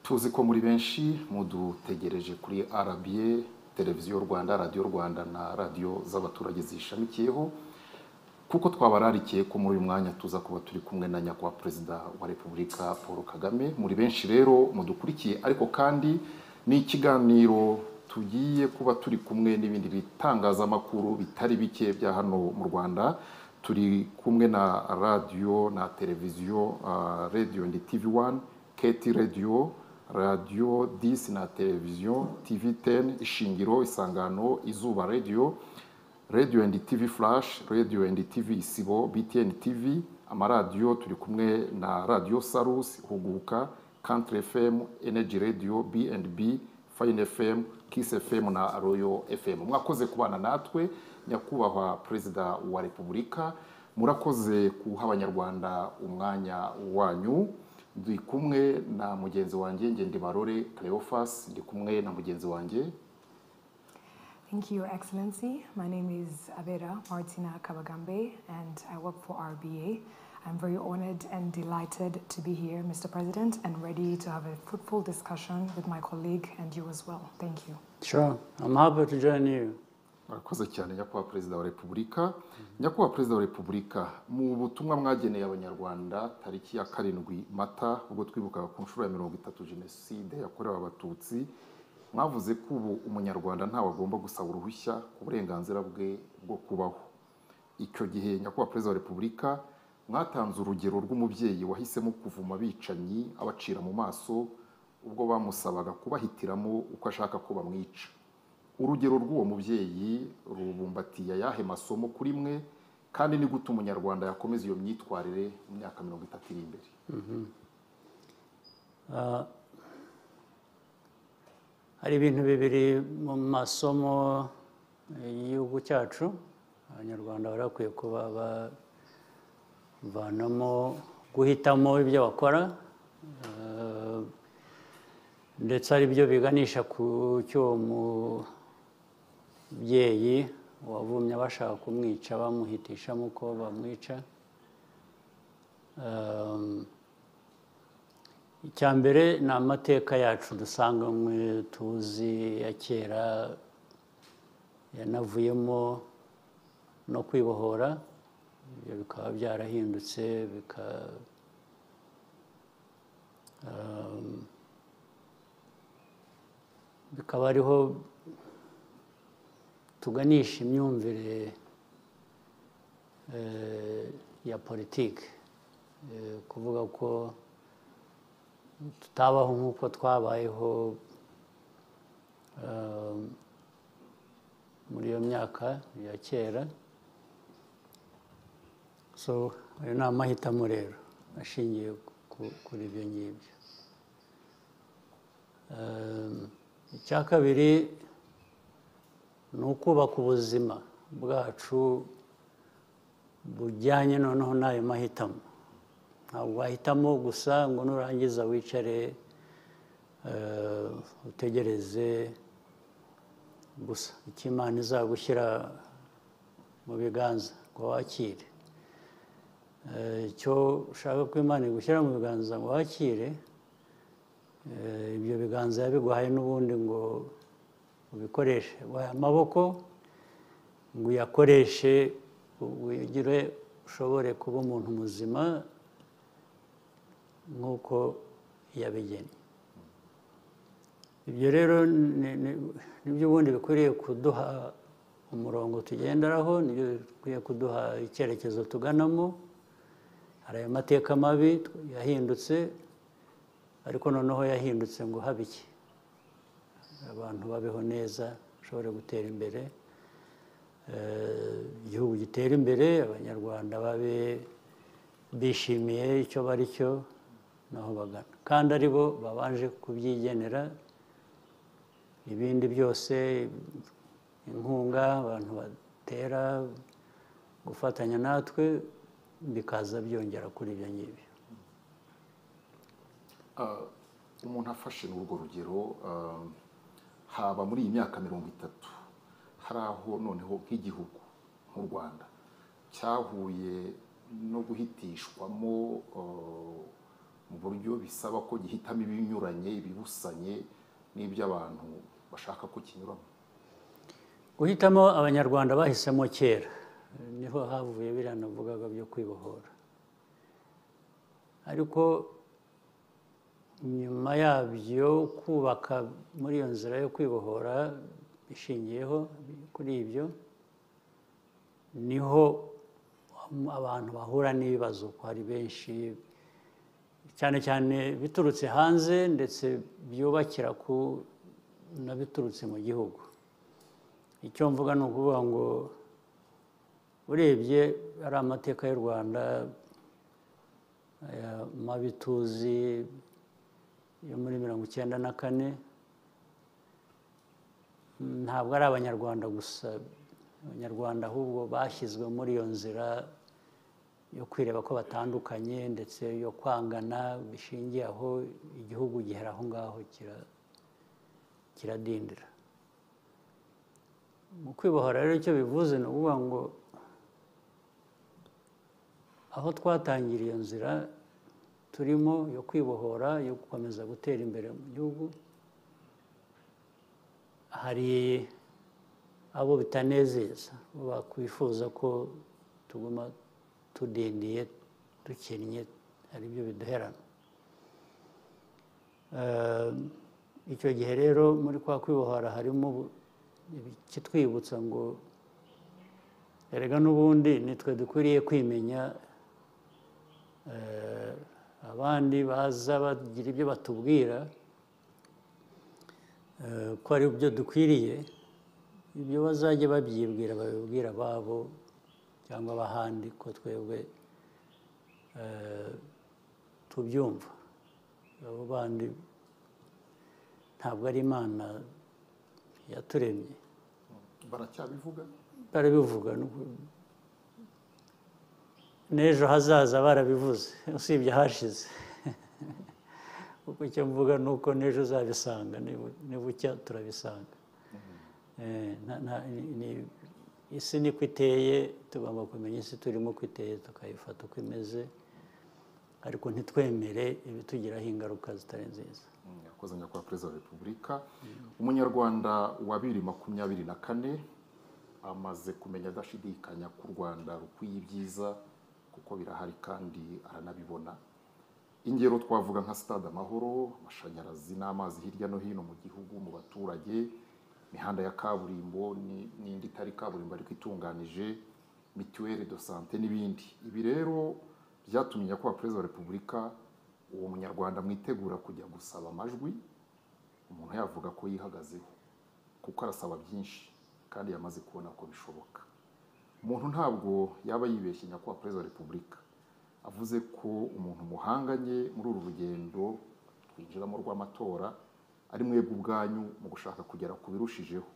tuzi ko muri benshi mudutegereje kuri RBA, televiziyo Rwanda, radio Rwanda na radio z'abaturage zishamikiyeho, kuko twabararikiye ko muri uyu mwanya tuza kuba turi kumwe na nyakubahwa Perezida wa Repubulika Paul Kagame. Muri benshi rero mudukurikiye, ariko kandi ni ikiganiro tugiye kuba turi kumwe n'ibindi bitangazamakuru bitari bike bya hano mu Rwanda. Turi kumwe na radio na televiziyo, radio and TV1, KT Radio, radio 10 na televiziyo, TV10, Ishingiro, Isangano, Izuba Radio, Radio and TV Flash, Radio and TV Isibo, BTN TV, amaradiyo turi kumwe na Radio Salus, Huguka, Country FM, Energy Radio, B&B, Fine FM, Kiss FM na Royal FM. Mwakoze kubana natwe, nyakubahwa Perezida wa Repubulika, murakoze kuha abanyarwanda umwanya wanyu. Ndi kumwe na mugenzi wanjye Ngendibarore Cleophas, ndi kumwe na mugenzi wanjye. Thank you, Your Excellency. My name is Abera Martina Kabagambe, and I work for RBA. I'm very honored and delighted to be here, Mr. President, and ready to have a fruitful discussion with my colleague and you as well. Thank you. Sure, I'm happy to join you. Murakoze cyane nyakubahwa Perezida wa Repubulika. Nyakubahwa Perezida wa Repubulika, mu butumwa mwageneye abanyarwanda tariki ya 7 Mata ubwo twibuka ku nshuro ya 30 Jenoside yakorewe Abatutsi, mwavuze ko ubu umunyarwanda ntawe agomba gusaba uruhushya ku burenganzira bwe bwo kubaho. Icyo gihe nyakubahwa Perezida wa Repubulika mwatanze urugero rw'umubyeyi wahisemo kuvuma bicanyi abacira mu maso ubwo bamusabaga kubahitiramo uko ashaka ko bamwica. Urugero rw'uwo mubyeyi rubumbatiye yahe masomo kuri mwe, kandi ni gute umunyarwanda yakomeza iyo myitwarire mu myaka 30 iri imbere? Hari ibintu bibiri mu masomo y'igihugu cyacu abanyarwanda barakwiye kuba bavanamo guhitamo ibyo bakora, ndetse ari byo biganisha ku cyo umubyeyi wavumye bashaka kumwica bamuhitishamo ko bamwica. Icya mbere ni amateka yacu dusanganywe tuzi ya kera yanavuyemo no kwibohora, ibyo bikaba byarahindutse bikaba ariho tuganisha imyumvire ya politiki, kuvuga ko tutabaho nk'uko twabayeho muri iyo myaka ya kera. So ayo ni amahitamo rero ashingiye kuri ibyo ngibyo. Icya kabiri ni ukubaka ubuzima bwacu bujyanye noneho n'ayo mahitamo. Ntabwo wahitamo gusa ngo nurangiza wicare utegereze gusa icyo Imana izagushyira mu biganza ngo wakire. Icyo ushaka ko Imana igushyira mu biganza ngo wakire, ibyo biganza yabiguhaye n'ubundi ngo ubikoreshe. Waha amaboko ngo uyakoreshe ugire ushobore kuba umuntu muzima nk'uko yabigennye. Ibyo rero nibyo ubundi bikwiriye kuduha umurongo tugenderaho, nibyo bikwiye kuduha icyerekezo tuganamo. Hari ayo mateka mabi yahindutse, ariko noneho yahindutse ngo habe iki, abantu babeho neza, bashobore gutera imbere, igihugu gitera imbere, abanyarwanda babe bishimiye icyo bari cyo naho bagana, kandi ari bo babanje kubyigenera. Ibindi byose, inkunga abantu batera, gufatanya natwe, bikaza byongera kuri ibyo ngibyo. Umuntu afashe n'urwo rugero, haba muri iyi myaka 30 hari aho noneho nk'igihugu nk'u Rwanda cyahuye no guhitishwamo mu buryo bisaba ko gihitamo ibinyuranye ibibusanye n'iby'abantu bashaka ko kinyuramo? Guhitamo abanyarwanda bahisemo kera niho havuye biriya navugaga byo kwibohora, ariko nyuma yabyo kubaka muri iyo nzira yo kwibohora bishingiyeho kuri ibyo niho abantu bahura n'ibibazo ko hari benshi cyane cyane biturutse hanze ndetse byubakira ku nabiturutse mu gihugu. Icyo mvuga ni ukuvuga ngo urebye ari amateka y'u Rwanda aya mabi tuzi yo muri 1994 ntabwo ari abanyarwanda gusa, abanyarwanda ahubwo bashyizwe muri iyo nzira yo kwireba ko batandukanye ndetse yo kwangana bishingiye aho igihugu gihera aho ngaho kiradindira. Mu kwibohora rero icyo bivuze ni ukuvuga ngo aho twatangiriye iyo nzira turimo yo kwibohora yo gukomeza gutera imbere mu gihugu, hari abo bitanezeza bakwifuza ko tuguma tudindiye dukennye, hari ibyo biduherana. Icyo gihe rero muri kwa kwibohora harimo kitwibutsa ngo erega n'ubundi nitwe dukwiriye kwimenya, abandi baza bagira ibyo batubwira ko ari byo dukwiriye, ibyo bazajya babyibwira babibwira ababo cyangwa abahandi ko twebwe tubyumva. Abo bandi ntabwo ari Imana yaturemye. Baracyabivuga? Barabivuga n'ejo hazaza barabivuze usibye hashize. Kuko icyo mvuga ni uko n'ejo uzabisanga, nibucya turabisanga. Isi niko iteye, tugomba kumenya isi turimo uko iteye tukayifata uko imeze, ariko ntitwemere ibitugiraho ingaruka zitari nziza. Yakoze nyakubahwa Perezida wa Repubulika. Umunyarwanda wa 2024 amaze kumenya adashidikanya ko u Rwanda rukwiye ibyiza kuko birahari kandi aranabibona. Ingero twavuga nka stade Amahoro, amashanyarazi n'amazi hirya no hino mu gihugu mu baturage, imihanda ya kaburimbo n'indi itari kaburimbo ariko itunganije, mituelle de santé n'ibindi. Ibi rero byatumye nyakubahwa Perezida wa Repubulika uwo munyarwanda mwitegura kujya gusaba amajwi, umuntu yavuga ko yihagazeho kuko arasaba byinshi kandi yamaze kubona ko bishoboka. Umuntu ntabwo yaba yibeshye nyakubahwa Perezida wa Repubulika avuze ko umuntu muhanganye muri uru rugendo twinjiramo rw'amatora ari mwebwe ubwanyu mu gushaka kugera ku birushijeho,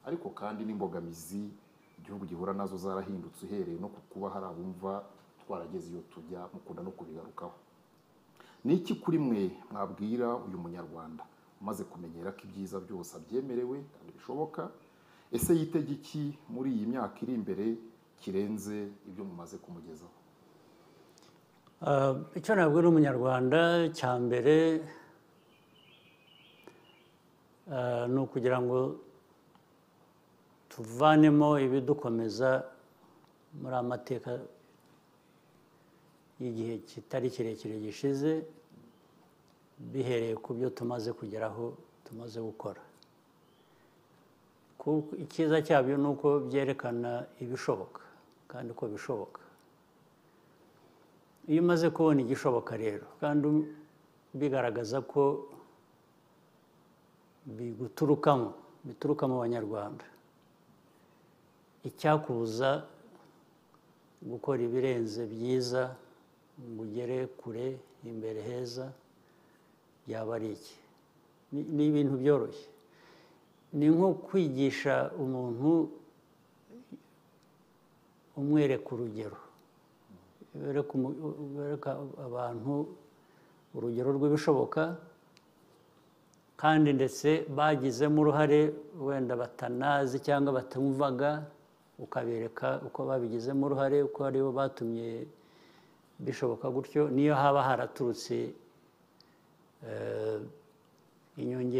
ariko kandi n'imbogamizi igihugu gihura nazo zarahindutse uhereye no kuba hari abumva twarageze iyo tujya mukunda no kubigarukaho. Ni iki kuri mwe mwabwira uyu munyarwanda umaze kumenyera ko ibyiza byose abyemerewe kandi bishoboka? Ese yitege iki muri iyi myaka iri imbere kirenze ibyo mumaze kumugezaho? Icyo nabwira umunyarwanda cya mbere ni ukugira ngo tuvanemo ibidukomeza muri amateka y'igihe kitari kirekire gishize, bihereye ku byo tumaze kugeraho tumaze gukora. Icyiza cyabyo ni uko byerekana ibishoboka kandi ko bishoboka. Iyo umaze kubona igishoboka rero kandi bigaragaza ko bituruka mu banyarwanda, icyakubuza gukora ibirenze byiza ngo ugere kure imbere heza yaba ari iki? Ni ibintu byoroshye. Ni nko kwigisha umuntu umwereka urugero, wereka abantu urugero rw'ibishoboka kandi ndetse bagizemo uruhare wenda batanazi cyangwa batumvaga, ukabereka uko babigizemo uruhare, uko aribo batumye bishoboka gutyo, niyo haba haraturutse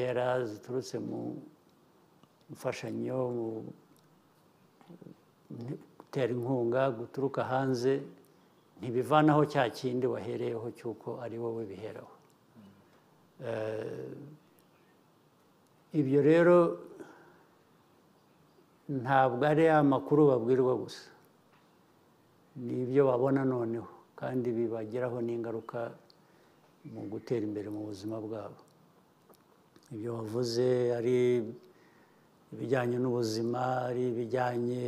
inyongera ziturutse mu mfashanyo, mu gutera inkunga guturuka hanze ntibivanaho cya kindi wahereyeho cy'uko ari wowe biheraho. Ibyo rero ntabwo ari amakuru babwirwa gusa, ni ibyo babona noneho kandi bibagiraho n'ingaruka mu gutera imbere mu buzima bwabo. Ibyo wavuze ari ibijyanye n'ubuzima, ari ibijyanye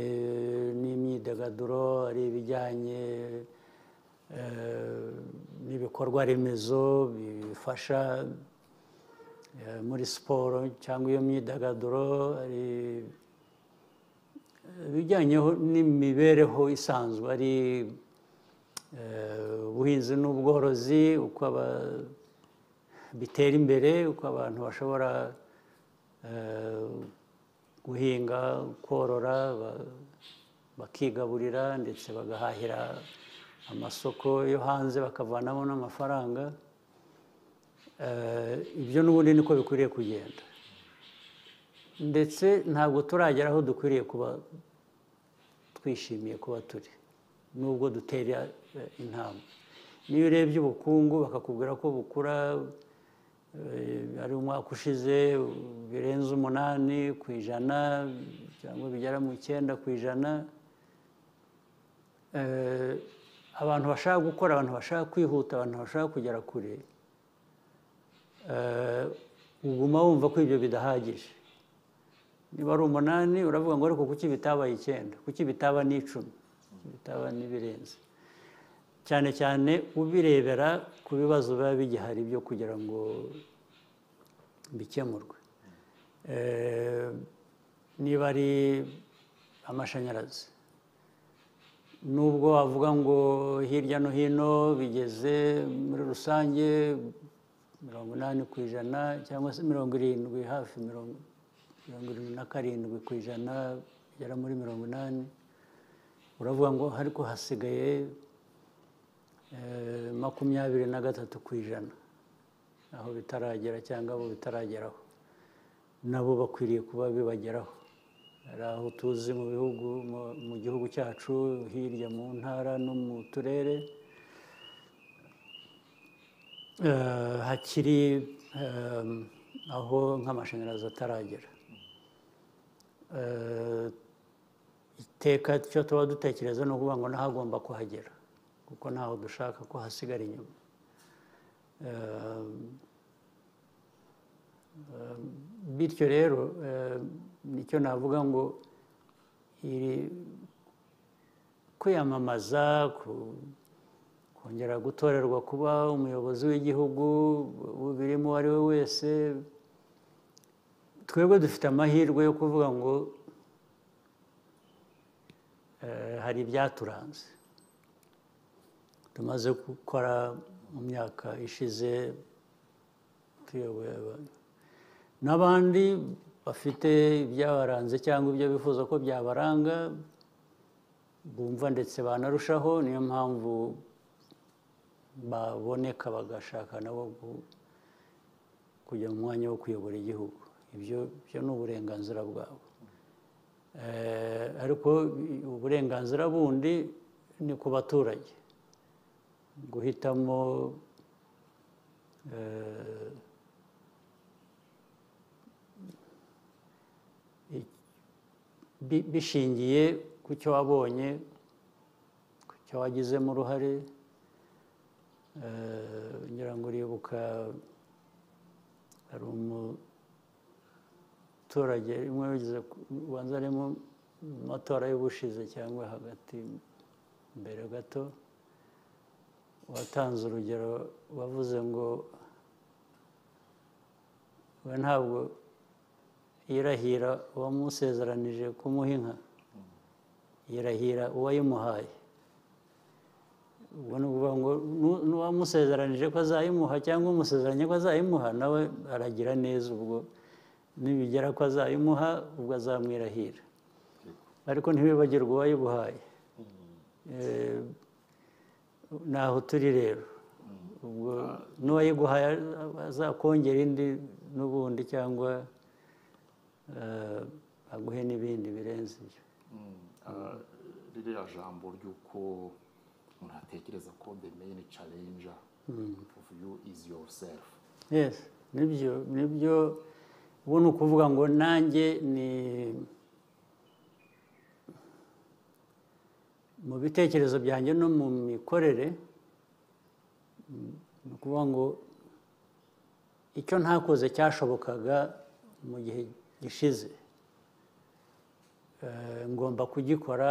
n'imyidagaduro, ari ibijyanye n'ibikorwa remezo bifasha muri siporo cyangwa iyo myidagaduro, ari ibijyanye n'imibereho isanzwe, ari ubuhinzi n'ubworozi, uko bitera imbere, uko abantu bashobora guhinga, korora, bakigaburira ndetse bagahahira amasoko yo hanze bakavanamo n'amafaranga. Ibyo n'ubundi niko bikwiriye kugenda, ndetse ntabwo turagera aho dukwiriye kuba twishimiye kuba turi, nubwo dutera intambwe. Niyo urebye ubukungu bakakubwira ko bukura ari umwaka ushize birenze 8% cyangwa bigera mu 9%. Abantu bashaka gukora, abantu bashaka kwihuta, abantu bashaka kugera kure, uguma wumva ko ibyo bidahagije. Niba ari 8 uravuga ngo ariko kuki bitabaye 9, kuki bitaba n'10, bitaba n'ibirenze, cyane cyane ubirebera ku bibazo biba bigihari byo kugira ngo bikemurwe. Niba ari amashanyarazi, nubwo wavuga ngo hirya no hino bigeze muri rusange 80% cyangwa se 70, hafi 77% bigera muri 80%, uravuga ngo ariko hasigaye 23% aho bitaragera cyangwa abo bitarageraho, nabo bakwiriye kuba bibageraho. Hari aho tuzi mu bihugu, mu gihugu cyacu hirya mu ntara no mu turere hakiri aho nk'amashanyarazi ataragera. Iteka cyo tuba dutekereza no kuvuga ngo nahagomba kuhagera, kuko ntaho dushaka ko hasigara inyuma. Bityo rero nicyo navuga ngo kwiyamamaza, kongera gutorerwa kuba umuyobozi w'igihugu birimo uwo ari we wese, twebwe dufite amahirwe yo kuvuga ngo hari ibyaturanze tumaze gukora mu myaka ishize tuyoboye abantu, n'abandi bafite ibyabaranze cyangwa ibyo bifuza ko byabaranga bumva ndetse banarushaho. Niyo mpamvu baboneka bagashaka nabo kujya mu mwanya wo kuyobora igihugu. Ibyo ni uburenganzira bwabo, ariko uburenganzira bundi ni ku baturage guhitamo bishingiye ku cyo wabonye, ku cyo wagizemo uruhare. Ngira ngo uribuka hari umuturage umwe wigeze ubanza ari mu matora y'ubushize cyangwa hagati mbere gato, watanze urugero, wavuze ngo we ntabwo yirahira uwamusezeranije kumuha inka, yirahira uwayimuhaye. Ubwo ni ukuvuga ngo n'uwamusezeranije ko azayimuha cyangwa umusezeranye ko azayimuha, nawe aragira neza, ubwo nibigera ko azayimuha ubwo azamwirahira, ariko ntibibagirwe uwayiguhaye. Naho turi rero, ubwo n'uwayiguhaye azakongera indi n'ubundi cyangwa aguhe n'ibindi birenze ibyo. Ririya jambo ry'uko umuntu atekereza ko the main challenge of you is yourself. Yes, nibyo ubu ni ukuvuga ngo nanjye ni mu bitekerezo byanjye no mu mikorere, ni ukuvuga ngo icyo ntakoze cyashobokaga mu gihe gishize ngomba kugikora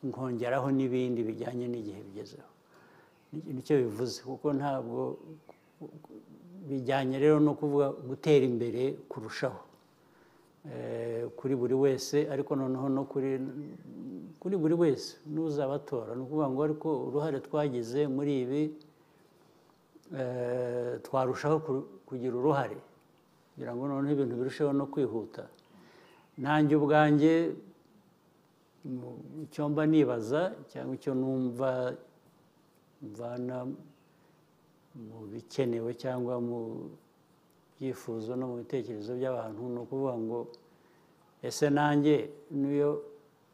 nkongeraho n'ibindi bijyanye n'igihe bigezeho. Nicyo bivuze, kuko ntabwo bijyanye rero no kuvuga gutera imbere kurushaho kuri buri wese, ariko noneho no kuri buri wese n'uzabatora. Ni ukuvuga ngo ariko uruhare twagize muri ibi twarushaho kugira uruhare kugira ngo noneho ibintu birusheho no kwihuta. Nanjye ubwanjye icyo mba nibaza cyangwa icyo numva mvana mu bikenewe cyangwa mu byifuzo no mu bitekerezo by'abantu, ni ukuvuga ngo ese nanjye niyo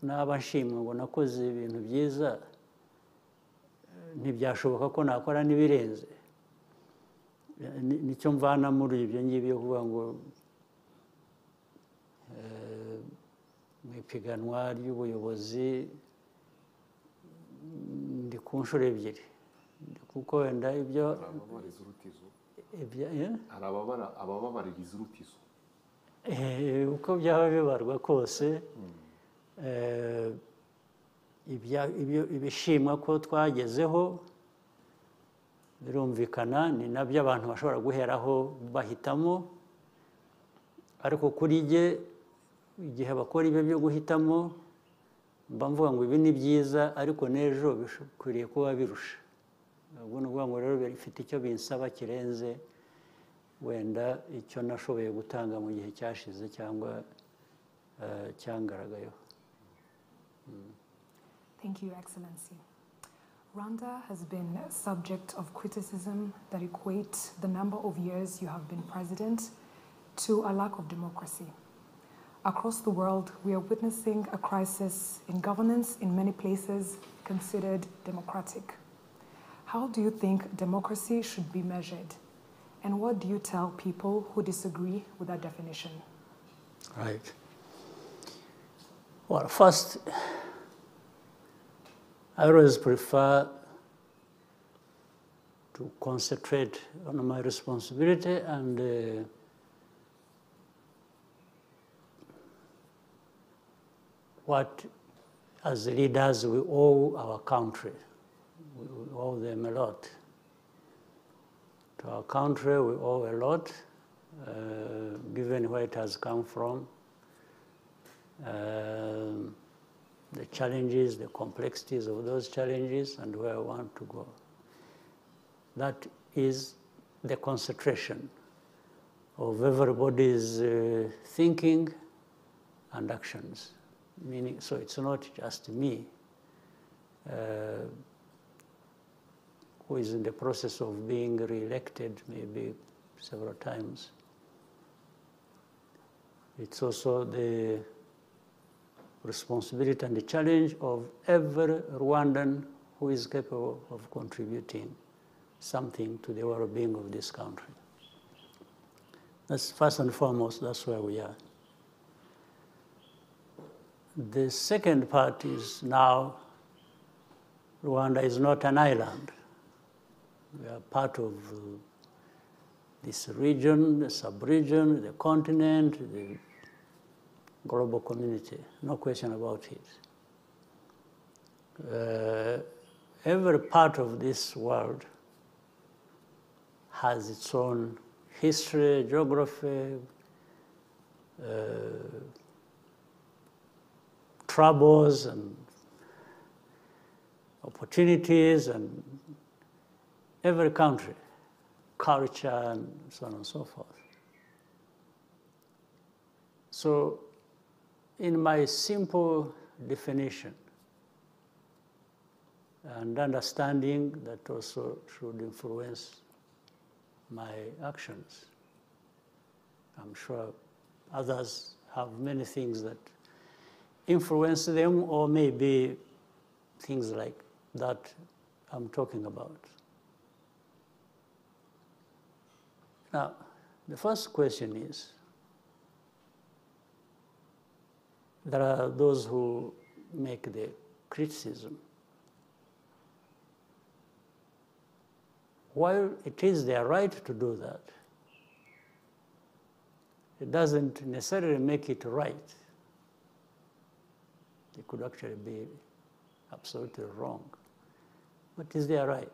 naba nshimwe ngo nakoze ibintu byiza, ntibyashoboka ko nakora n'ibirenze. Nicyo mvana muri ibyo ngibyo, kuvuga ngo mu ipiganwa ry'ubuyobozi ndi ku nshuro ebyiri, kuko wenda ibyo hari abababaririza urutizo uko byaba bibarwa kose. Ibishimwa ko twagezeho birumvikana, ni nabyo abantu bashobora guheraho bahitamo, ariko kuri jye igihe bakora ibyo byo guhitamo mba mvuga ngo ibi ni byiza, ariko n'ejo bikwiriye kuba birusha. Ubwo ni ukuvuga ngo rero bifite icyo binsaba kirenze wenda icyo nashoboye gutanga mu gihe cyashize cyangwa cyangaragayeho. Thank you, Excellency. Rwanda has been subject of criticism that equates the number of years you have been president to a lack of democracy. Across the world, we are witnessing a crisis in governance in many places considered democratic. How do you think democracy should be measured? And what do you tell people who disagree with that definition? Right. Well, first, I always prefer to concentrate on my responsibility and what, as leaders, we owe our country. We owe them a lot. To our country, we owe a lot, given where it has come from, the challenges, the complexities of those challenges, and where I want to go. That is the concentration of everybody's thinking and actions. Meaning, so it's not just me who is in the process of being re-elected maybe several times. It's also the responsibility and the challenge of every Rwandan who is capable of contributing something to the well-being of this country. That's first and foremost, that's where we are. The second part is now Rwanda is not an island. We are part of this region, the sub-region, the continent, the global community, no question about it. Every part of this world has its own history, geography, troubles and opportunities, and every country, culture, and so on and so forth. So, in my simple definition, and understanding that also should influence my actions. I'm sure others have many things that influence them, or maybe things like that I'm talking about. Now, the first question is, there are those who make the criticism. While it is their right to do that, it doesn't necessarily make it right. It could actually be absolutely wrong, but it's their right.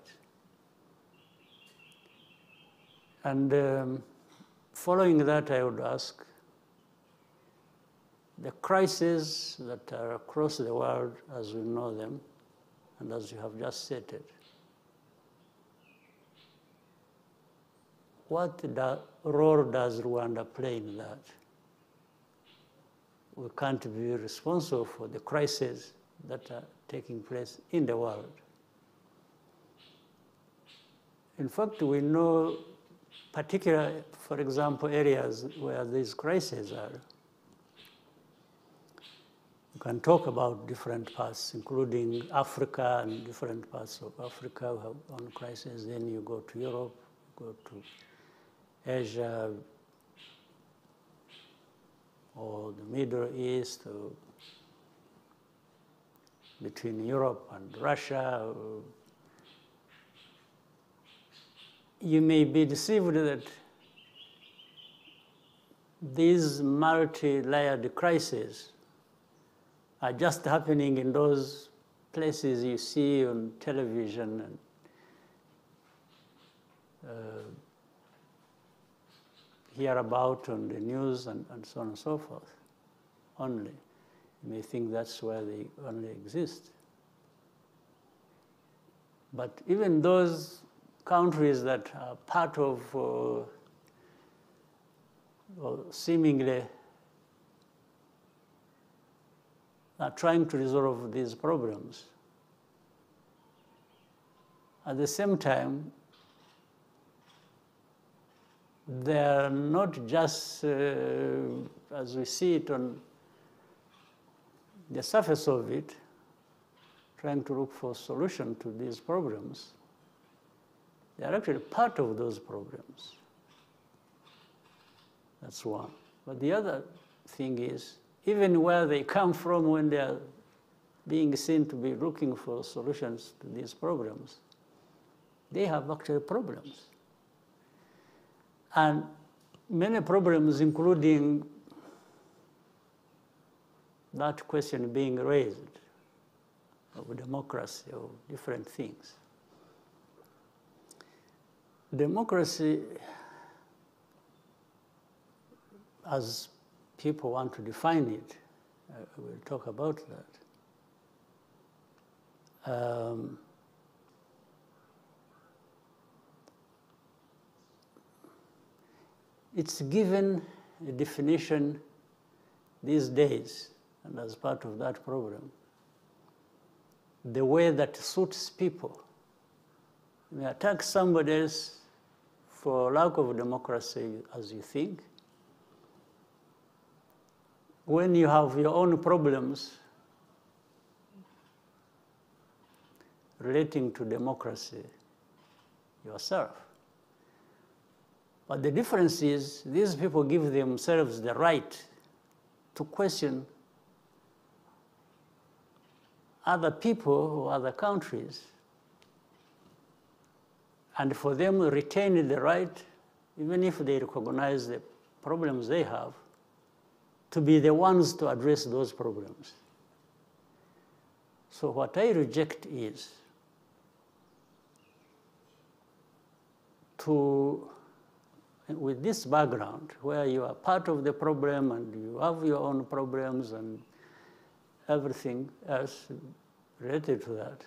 And following that, I would ask, the crises that are across the world as we know them, and as you have just stated, what role does Rwanda play in that? We can't be responsible for the crises that are taking place in the world. In fact, we know particular, for example, areas where these crises are. You can talk about different parts, including Africa, and different parts of Africa have on crisis. Then you go to Europe, go to Asia, or the Middle East, or between Europe and Russia. You may be deceived that these multi-layered crises are just happening in those places you see on television and hear about on the news and so on and so forth only. You may think that's where they only exist. But even those countries that are part of or seemingly are trying to resolve these problems, at the same time, they are not just, as we see it on the surface of it, trying to look for a solution to these problems. They are actually part of those problems. That's one. But the other thing is, even where they come from when they are being seen to be looking for solutions to these problems, they have actually problems. And many problems, including that question being raised of democracy, of different things. Democracy, as people want to define it, we'll talk about that. It's given a definition these days, and as part of that program, the way that suits people. You may attack somebody else for lack of democracy, as you think. When you have your own problems relating to democracy yourself. But the difference is, these people give themselves the right to question other people or other countries, and for them to retain the right, even if they recognize the problems they have, to be the ones to address those problems. So what I reject is to, with this background, where you are part of the problem and you have your own problems and everything else related to that,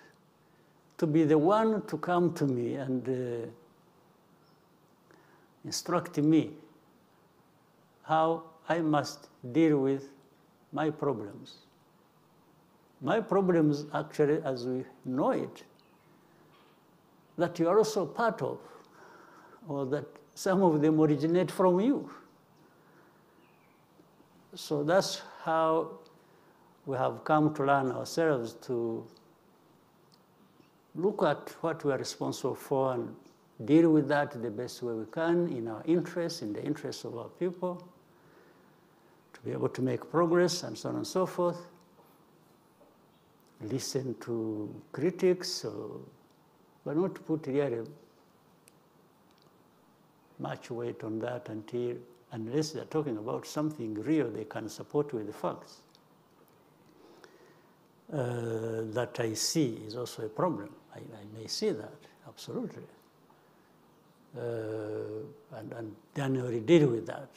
to be the one to come to me and instruct me how I must deal with my problems. My problems, actually, as we know it, that you are also part of, or that some of them originate from you. So that's how we have come to learn ourselves to look at what we are responsible for and deal with that the best way we can in our interest, in the interest of our people, to be able to make progress and so on and so forth. Listen to critics, but not put really much weight on that unless they're talking about something real they can support with the facts. That I see is also a problem. I may see that, absolutely. And then I will deal with that.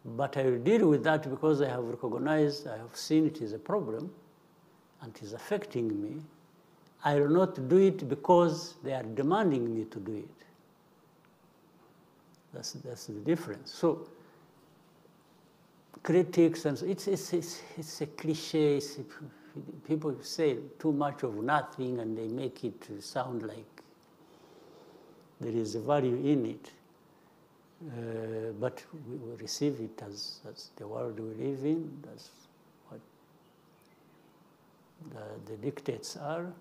But I will deal with that because I have recognized, I have seen it is a problem and it is affecting me. I will not do it because they are demanding me to do it. That's the difference. So critics, and so it's a cliche. People say too much of nothing and they make it sound like there is a value in it. But we receive it as the world we live in. That's what the dictates are.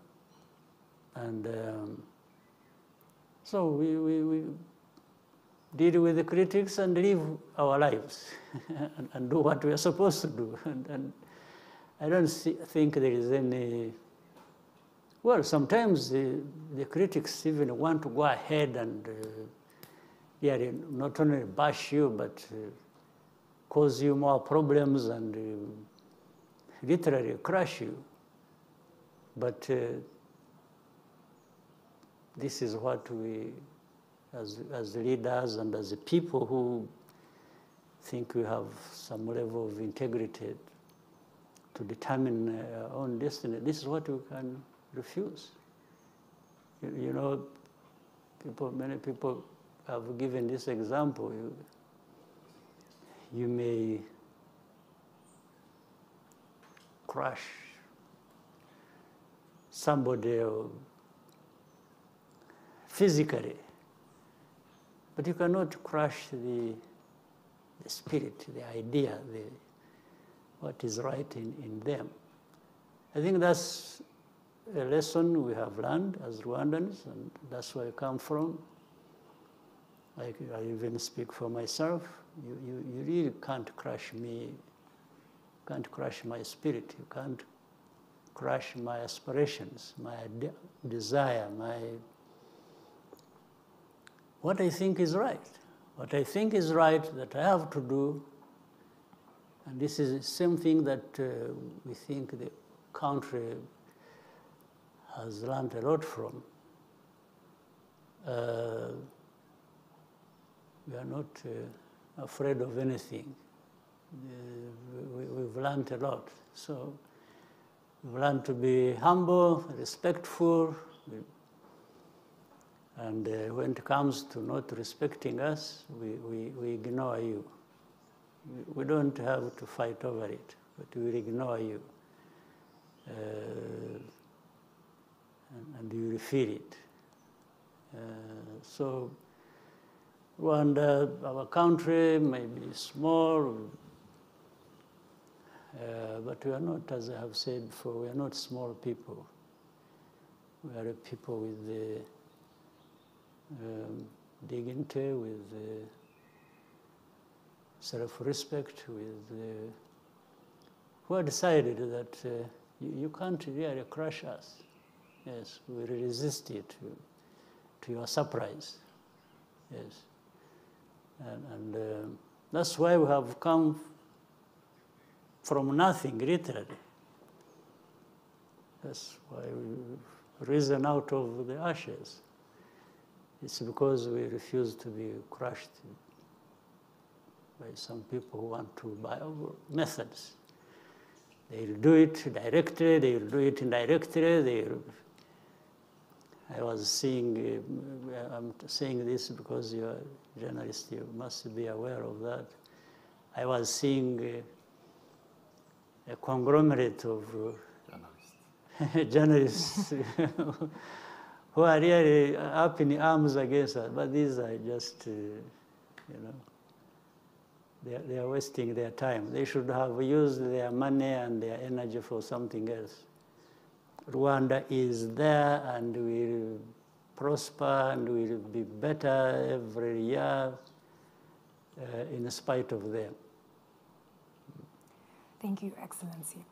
And so we deal with the critics and live our lives and do what we are supposed to do. And I don't think there is any, well, sometimes the critics even want to go ahead and not only bash you, but cause you more problems and literally crush you. But this is what we, as leaders and as a people who think we have some level of integrity to determine our own destiny, this is what we can refuse. You know, many people have given this example. You may crush somebody physically, but you cannot crush the spirit, the idea, what is right in them. I think that's a lesson we have learned as Rwandans, and that's where I come from. I even speak for myself. You really can't crush me, can't crush my spirit, you can't crush my aspirations, my desire, what I think is right. What I think is right that I have to do, and this is the same thing that we think the country has learned a lot from. We are not afraid of anything. We've learned a lot. So we've learned to be humble, respectful, and when it comes to not respecting us, we ignore you. We don't have to fight over it, but we will ignore you. And you will feel it. So Rwanda, our country, may be small, but we are not, as I have said before, we are not small people. We are a people with dignity, with self-respect, who have decided that you can't really crush us. Yes, we will resist it to your surprise. Yes. And that's why we have come from nothing, literally. That's why we've risen out of the ashes. It's because we refuse to be crushed by some people who want to buy our methods. They will do it directly, they will do it indirectly. I was seeing, I'm saying this because you're a journalist, you must be aware of that. I was seeing a conglomerate of journalists who are really up in arms against us. But these are just, you know, they are wasting their time. They should have used their money and their energy for something else. Rwanda is there and will prosper and will be better every year in spite of them. Thank you, Excellency.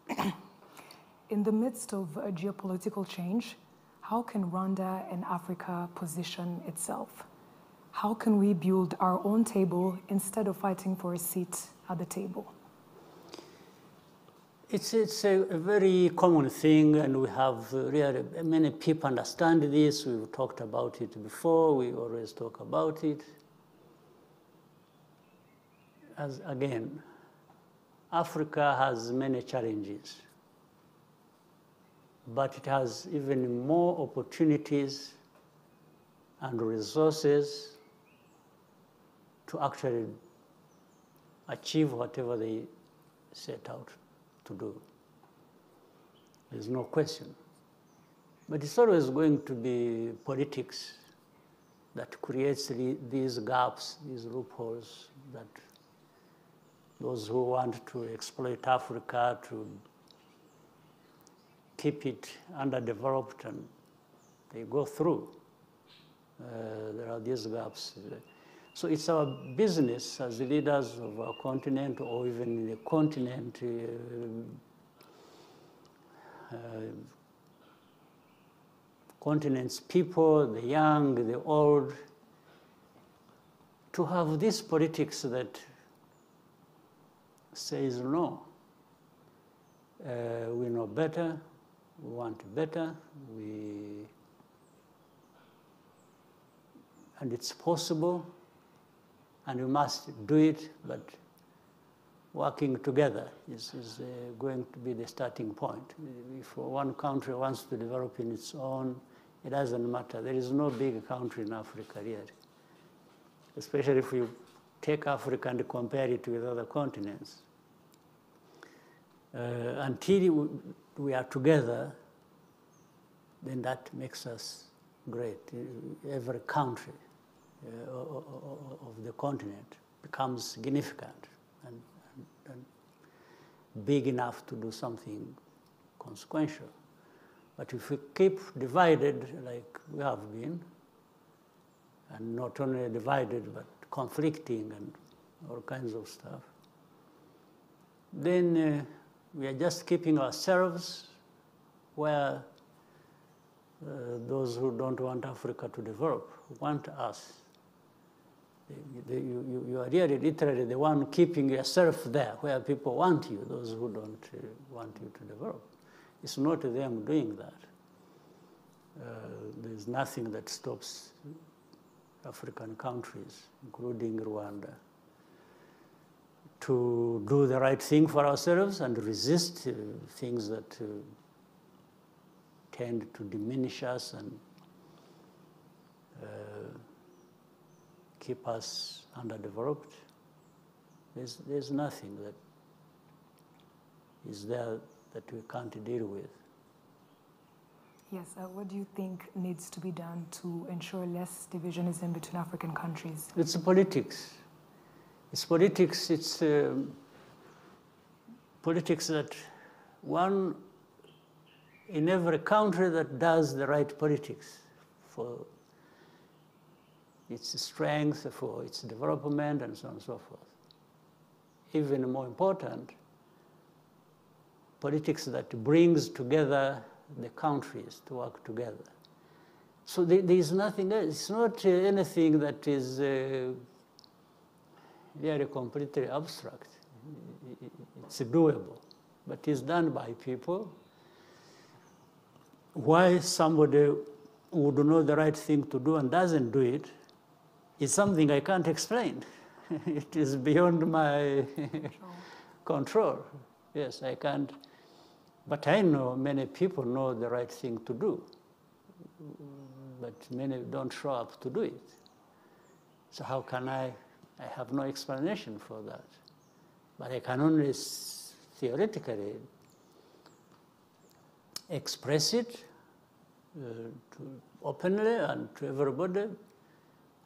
In the midst of a geopolitical change, how can Rwanda and Africa position itself? How can we build our own table instead of fighting for a seat at the table? It's a very common thing, and we have really many people understand this. We've talked about it before. We always talk about it. As again, Africa has many challenges, but it has even more opportunities and resources to actually achieve whatever they set out to do. There's no question. But it's always going to be politics that creates these gaps, these loopholes, that those who want to exploit Africa, to keep it underdeveloped, and they go through. There are these gaps. So it's our business as leaders of our continent, or even in the continent, continent's people, the young, the old, to have this politics that says no. We know better, we want better, and it's possible, and we must do it, but working together is going to be the starting point. If one country wants to develop in its own, it doesn't matter. There is no big country in Africa yet, especially if you take Africa and compare it with other continents. Until we are together, then that makes us great. Every country of the continent becomes significant and big enough to do something consequential. But if we keep divided like we have been, and not only divided but conflicting and all kinds of stuff, then we are just keeping ourselves where those who don't want Africa to develop want us. You are really literally the one keeping yourself there where people want you, those who don't want you to develop. It's not them doing that. There's nothing that stops African countries, including Rwanda, to do the right thing for ourselves and resist things that tend to diminish us and keep us underdeveloped. There's nothing that is there that we can't deal with. Yes, what do you think needs to be done to ensure less divisionism between African countries? It's politics. It's politics. It's politics that one in every country that does the right politics for its strength, for its development, and so on and so forth. Even more important, politics that brings together the countries to work together. So there is nothing else. It's not anything that is really completely abstract. It's doable, but it's done by people. Why somebody would know the right thing to do and doesn't do it is something I can't explain. It is beyond my control. Yes, I can't. But I know many people know the right thing to do, but many don't show up to do it. So how can I have no explanation for that. But I can only theoretically express it openly and to everybody,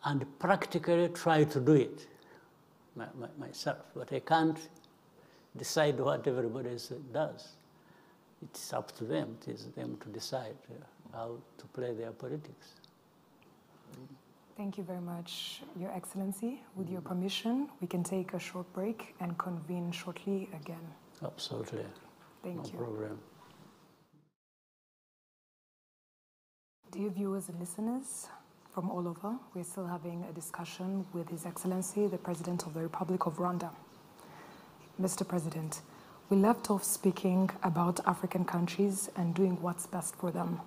and practically try to do it myself. But I can't decide what everybody else does. It's up to them. It is them to decide how to play their politics. Thank you very much, Your Excellency. With your permission, we can take a short break and convene shortly again. Absolutely. Thank you. No problem. Dear viewers and listeners from all over, we're still having a discussion with His Excellency, the President of the Republic of Rwanda. Mr. President, we left off speaking about African countries and doing what's best for them.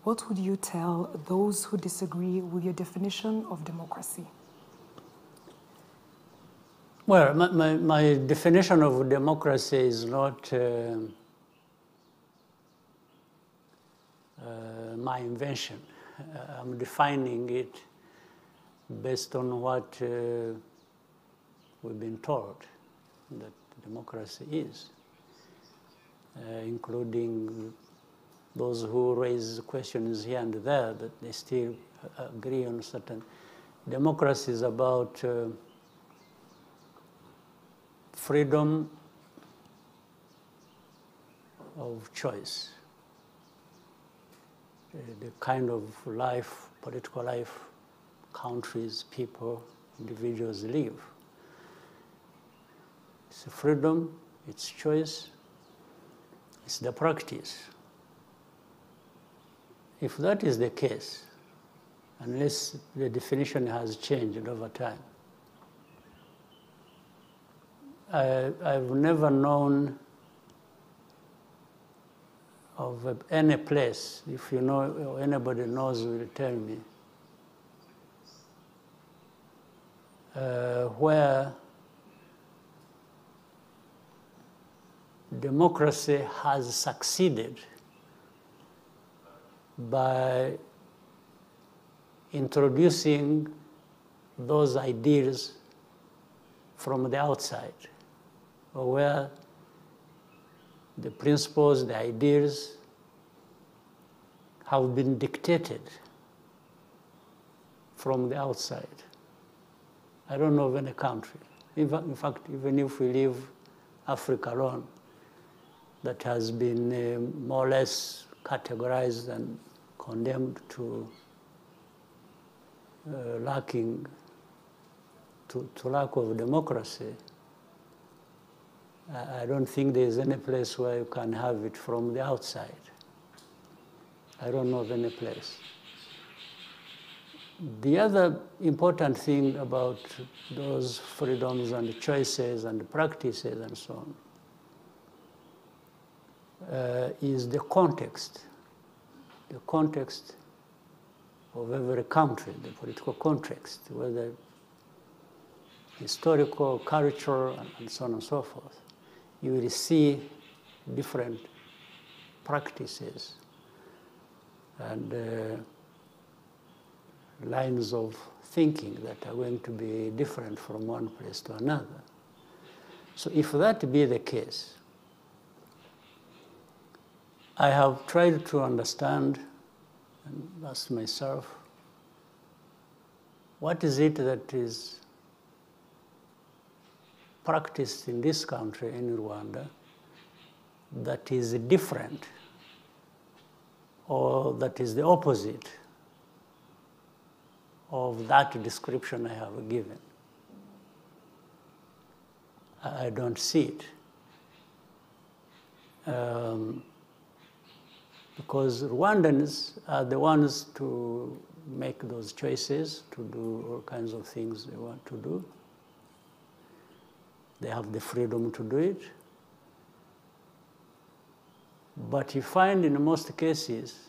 What would you tell those who disagree with your definition of democracy? Well, my definition of democracy is not my invention. I'm defining it based on what we've been told that democracy is, including those who raise questions here and there that they still agree on certain. Democracy is about freedom of choice, the kind of life, political life, countries, people, individuals live. It's freedom, it's choice, it's the practice. If that is the case, unless the definition has changed over time, I've never known of any place, if you know or anybody knows will tell me, where democracy has succeeded by introducing those ideas from the outside, or where the principles, the ideas have been dictated from the outside. I don't know of any country. In fact, even if we leave Africa alone, that has been more or less categorized and condemned to lack of democracy. I don't think there's any place where you can have it from the outside. I don't know of any place. The other important thing about those freedoms and choices and practices and so on is the context of every country, the political context, whether historical, cultural, and so on and so forth. You will see different practices and lines of thinking that are going to be different from one place to another. So if that be the case, I have tried to understand and ask myself, what is it that is practiced in this country, in Rwanda, that is different or that is the opposite of that description I have given? I don't see it. Because Rwandans are the ones to make those choices, to do all kinds of things they want to do. They have the freedom to do it. But you find in most cases,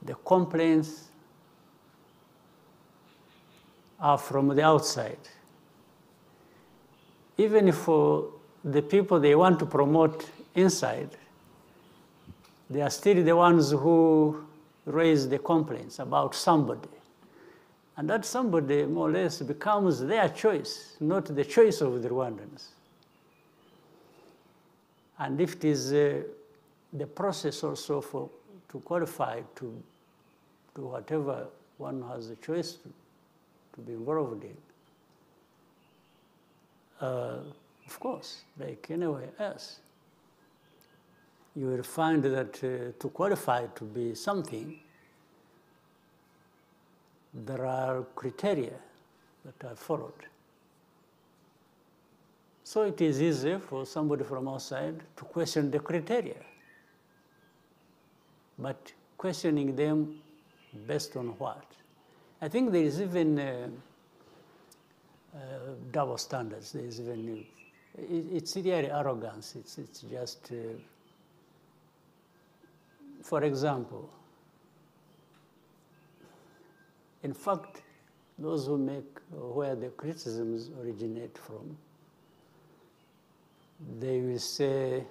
the complaints are from the outside. Even for the people they want to promote inside, they are still the ones who raise the complaints about somebody. And that somebody, more or less, becomes their choice, not the choice of the Rwandans. And if it is the process also to to qualify to do whatever one has a choice to be involved in. Of course, like anywhere else, you will find that to qualify to be something, there are criteria that are followed. So it is easy for somebody from outside to question the criteria, but questioning them based on what? I think there is even double standards. There is even, it's really arrogance. It's just, for example, in fact, those who make, where the criticisms originate from, they will say,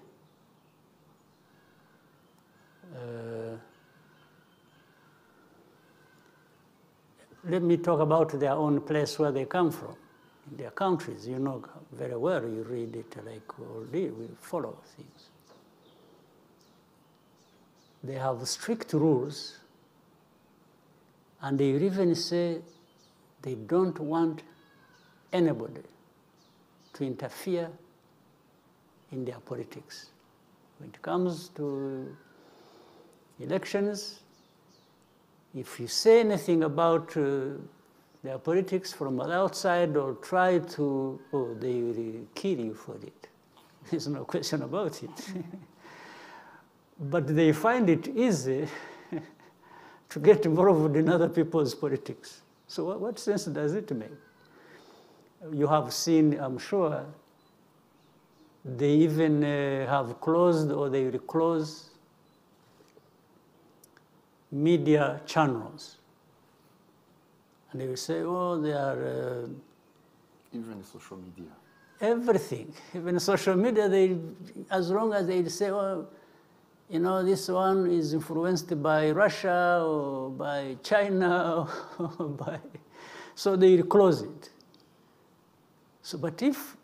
let me talk about their own place where they come from, in their countries. You know very well, you read it like we follow things. They have strict rules, and they even say they don't want anybody to interfere in their politics. When it comes to elections, if you say anything about their politics from the outside or try to, oh, they will kill you for it. There's no question about it. But they find it easy to get involved in other people's politics. So what sense does it make? You have seen, I'm sure, they even have closed, or they will close, media channels. And they will say, oh, they are... even social media. Everything. Even social media, they, as long as they say, oh, you know, this one is influenced by Russia or by China or by... So they will close it. So, but if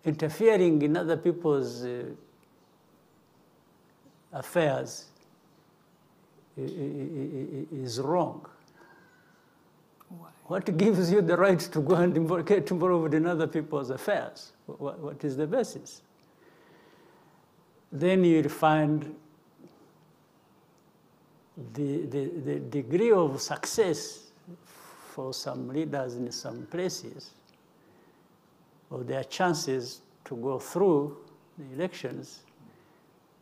interfering in other people's affairs is wrong, Why? what gives you the right to go and get involved in other people's affairs? What is the basis? Then you'll find the degree of success for some leaders in some places, or their chances to go through the elections,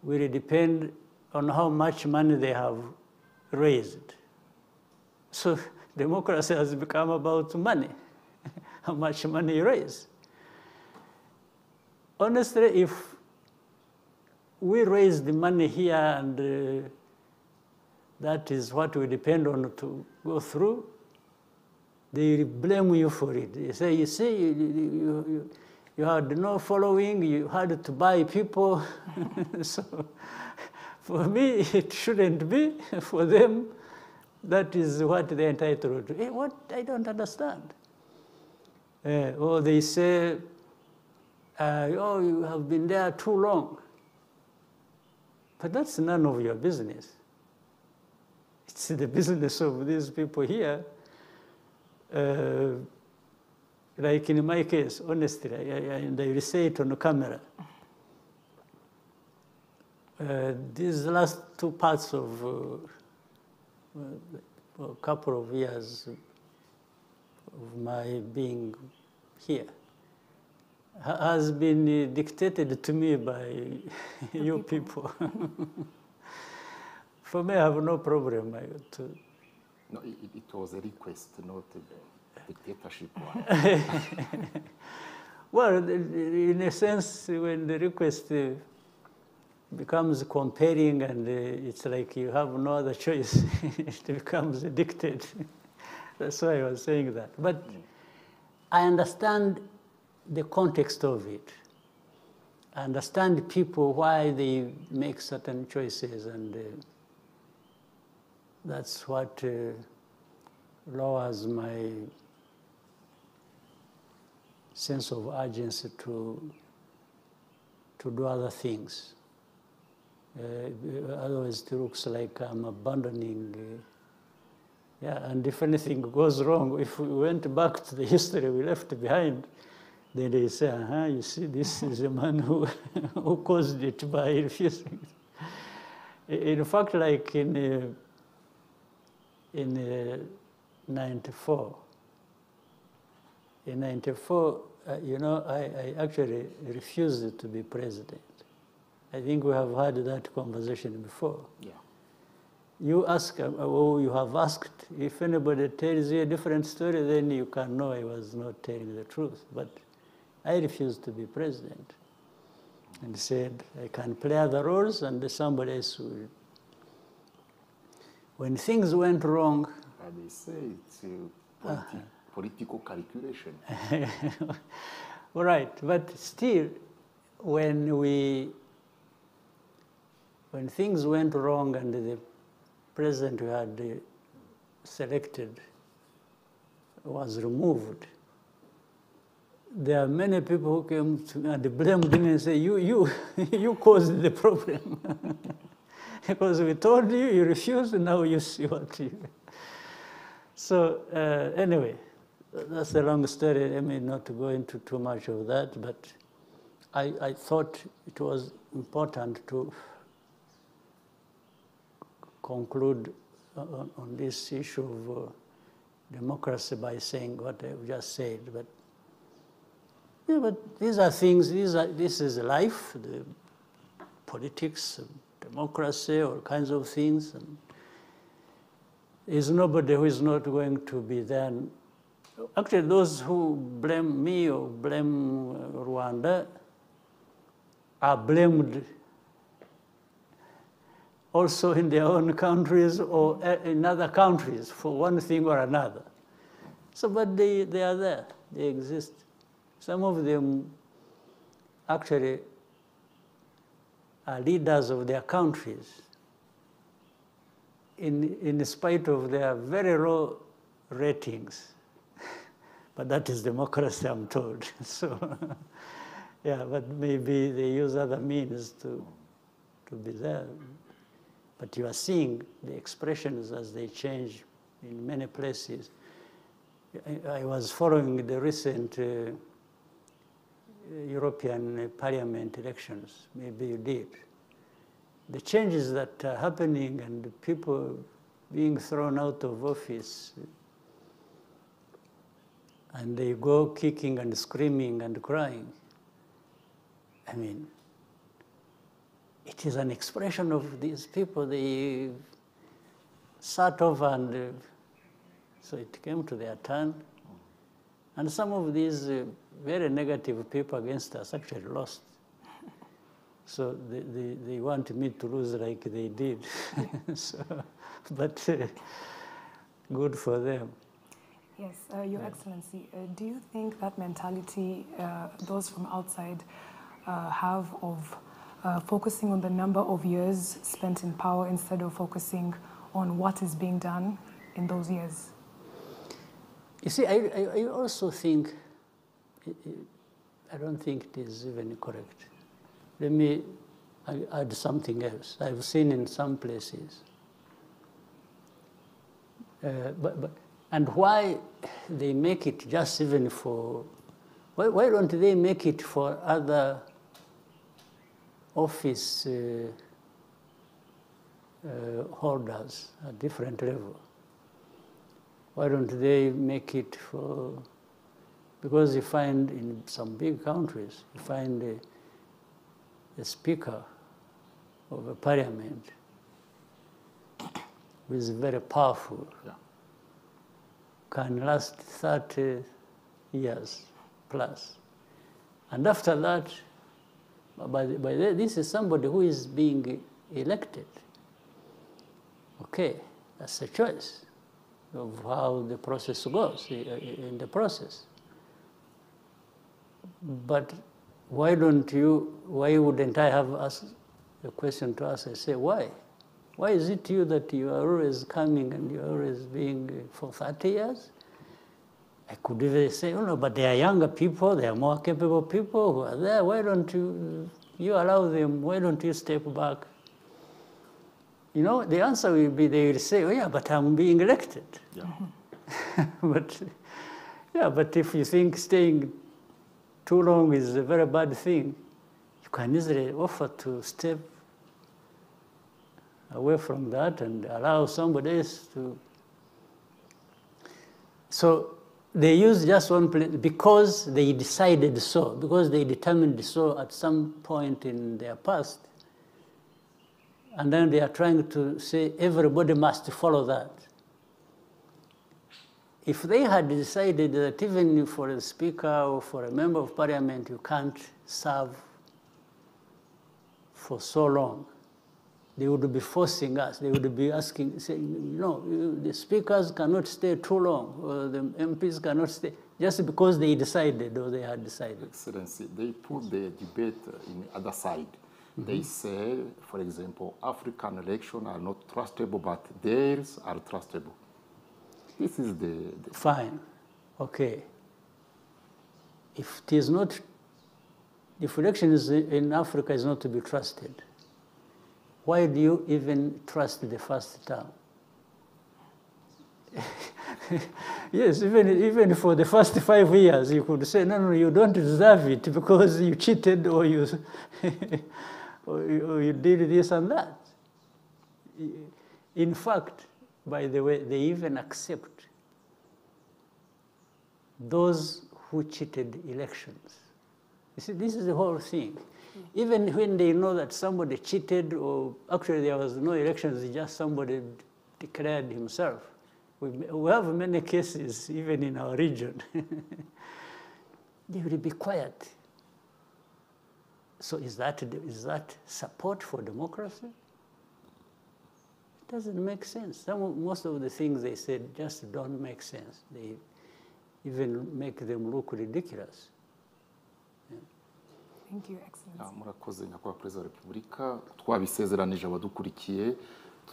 will depend on how much money they have raised. So democracy has become about money, how much money you raise. Honestly, if we raise the money here and that is what we depend on to go through, they blame you for it. They say, you see, you had no following, you had to buy people. So for me, it shouldn't be. For them, that is what they're entitled to. What? I don't understand. Or they say, oh, you have been there too long. But that's none of your business. It's the business of these people here. Like in my case, honestly, and I will say it on the camera. These last two parts of a couple of years of my being here has been dictated to me by you people. For me, I have no problem to... No, it was a request, not a dictatorship one. Well, in a sense, when the request becomes compelling and it's like you have no other choice, it becomes a dictate. That's why I was saying that. But I understand the context of it. I understand people, why they make certain choices, and that's what lowers my sense of urgency to do other things. Otherwise, it looks like I'm abandoning. Yeah, and if anything goes wrong, if we went back to the history we left behind, then they say, you see, this is a man who, who caused it by refusing. In fact, like in 94, you know, I actually refused to be president. I think we have had that conversation before. Yeah. You ask, or you have asked, if anybody tells you a different story, then you can know I was not telling the truth. But I refused to be president and said, I can play other roles and somebody else will. When things went wrong... They say it's political calculation. Right, but still, when things went wrong and the president we had selected was removed, there are many people who came to me and blamed me and say, you caused the problem. Because we told you, you refused, and now you see what you... So anyway, that's a long story. I mean, not to go into too much of that, but I thought it was important to conclude on this issue of democracy by saying what I've just said. But yeah, but these are things. This is life, the politics, democracy, all kinds of things. And there's nobody who is not going to be there. Actually, those who blame me or blame Rwanda are blamed also in their own countries or in other countries for one thing or another. So, but they are there, they exist. Some of them actually are leaders of their countries in spite of their very low ratings. But that is democracy, I'm told. So, yeah, but maybe they use other means to be there. But you are seeing the expressions as they change in many places. I was following the recent European Parliament elections. Maybe you did. The changes that are happening and the people being thrown out of office, and they go kicking and screaming and crying. I mean, it is an expression of these people. They sat over and so it came to their turn. And some of these very negative people against us actually lost. So they want me to lose like they did. So, but good for them. Yes, Your Excellency, do you think that mentality those from outside have of focusing on the number of years spent in power instead of focusing on what is being done in those years? You see, I also think, I don't think it is even correct. Let me add something else. I've seen in some places. And why they make it just even for, why don't they make it for other office holders at different level? Why don't they make it for, because you find in some big countries, you find a speaker of a parliament who is very powerful, can last 30 years plus. And after that, this is somebody who is being elected. Okay, that's a choice of how the process goes in the process. But why wouldn't I have asked a question to ask? I say, why? Why is it you that you are always coming and you are always being for 30 years? I could even say, oh no, but they are younger people, they are more capable people who are there. Why don't you allow them, why don't you step back You know, the answer will be, they will say, oh yeah, but I'm being elected. Yeah. But, yeah, but if you think staying too long is a very bad thing, you can easily offer to step away from that and allow somebody else to. So they use just one place because they decided so, because they determined so at some point in their past. And then they are trying to say everybody must follow that. If they had decided that even for a speaker or for a member of parliament, you can't serve for so long, they would be forcing us. They would be asking, saying, no, the speakers cannot stay too long, or the MPs cannot stay, just because they decided or they had decided. Excellency, they put the debate in the other side. They say, for example, African elections are not trustable, but theirs are trustable. This is the... Fine, okay. If it is not, if elections in Africa is not to be trusted, why do you even trust the first term? Yes, even for the first 5 years, you could say, no, you don't deserve it because you cheated or you, or you did this and that. In fact, by the way, they even accept those who cheated elections. You see, this is the whole thing. Even when they know that somebody cheated, or actually there was no elections, just somebody declared himself. We have many cases, even in our region. They will be quiet. So is that support for democracy? It doesn't make sense. Most of the things they said just don't make sense. They even make them look ridiculous. Thank you, Excellency. Murakoze nyakubahwa Perezida wa Repubulika, twabisezeranije abadukurikiye,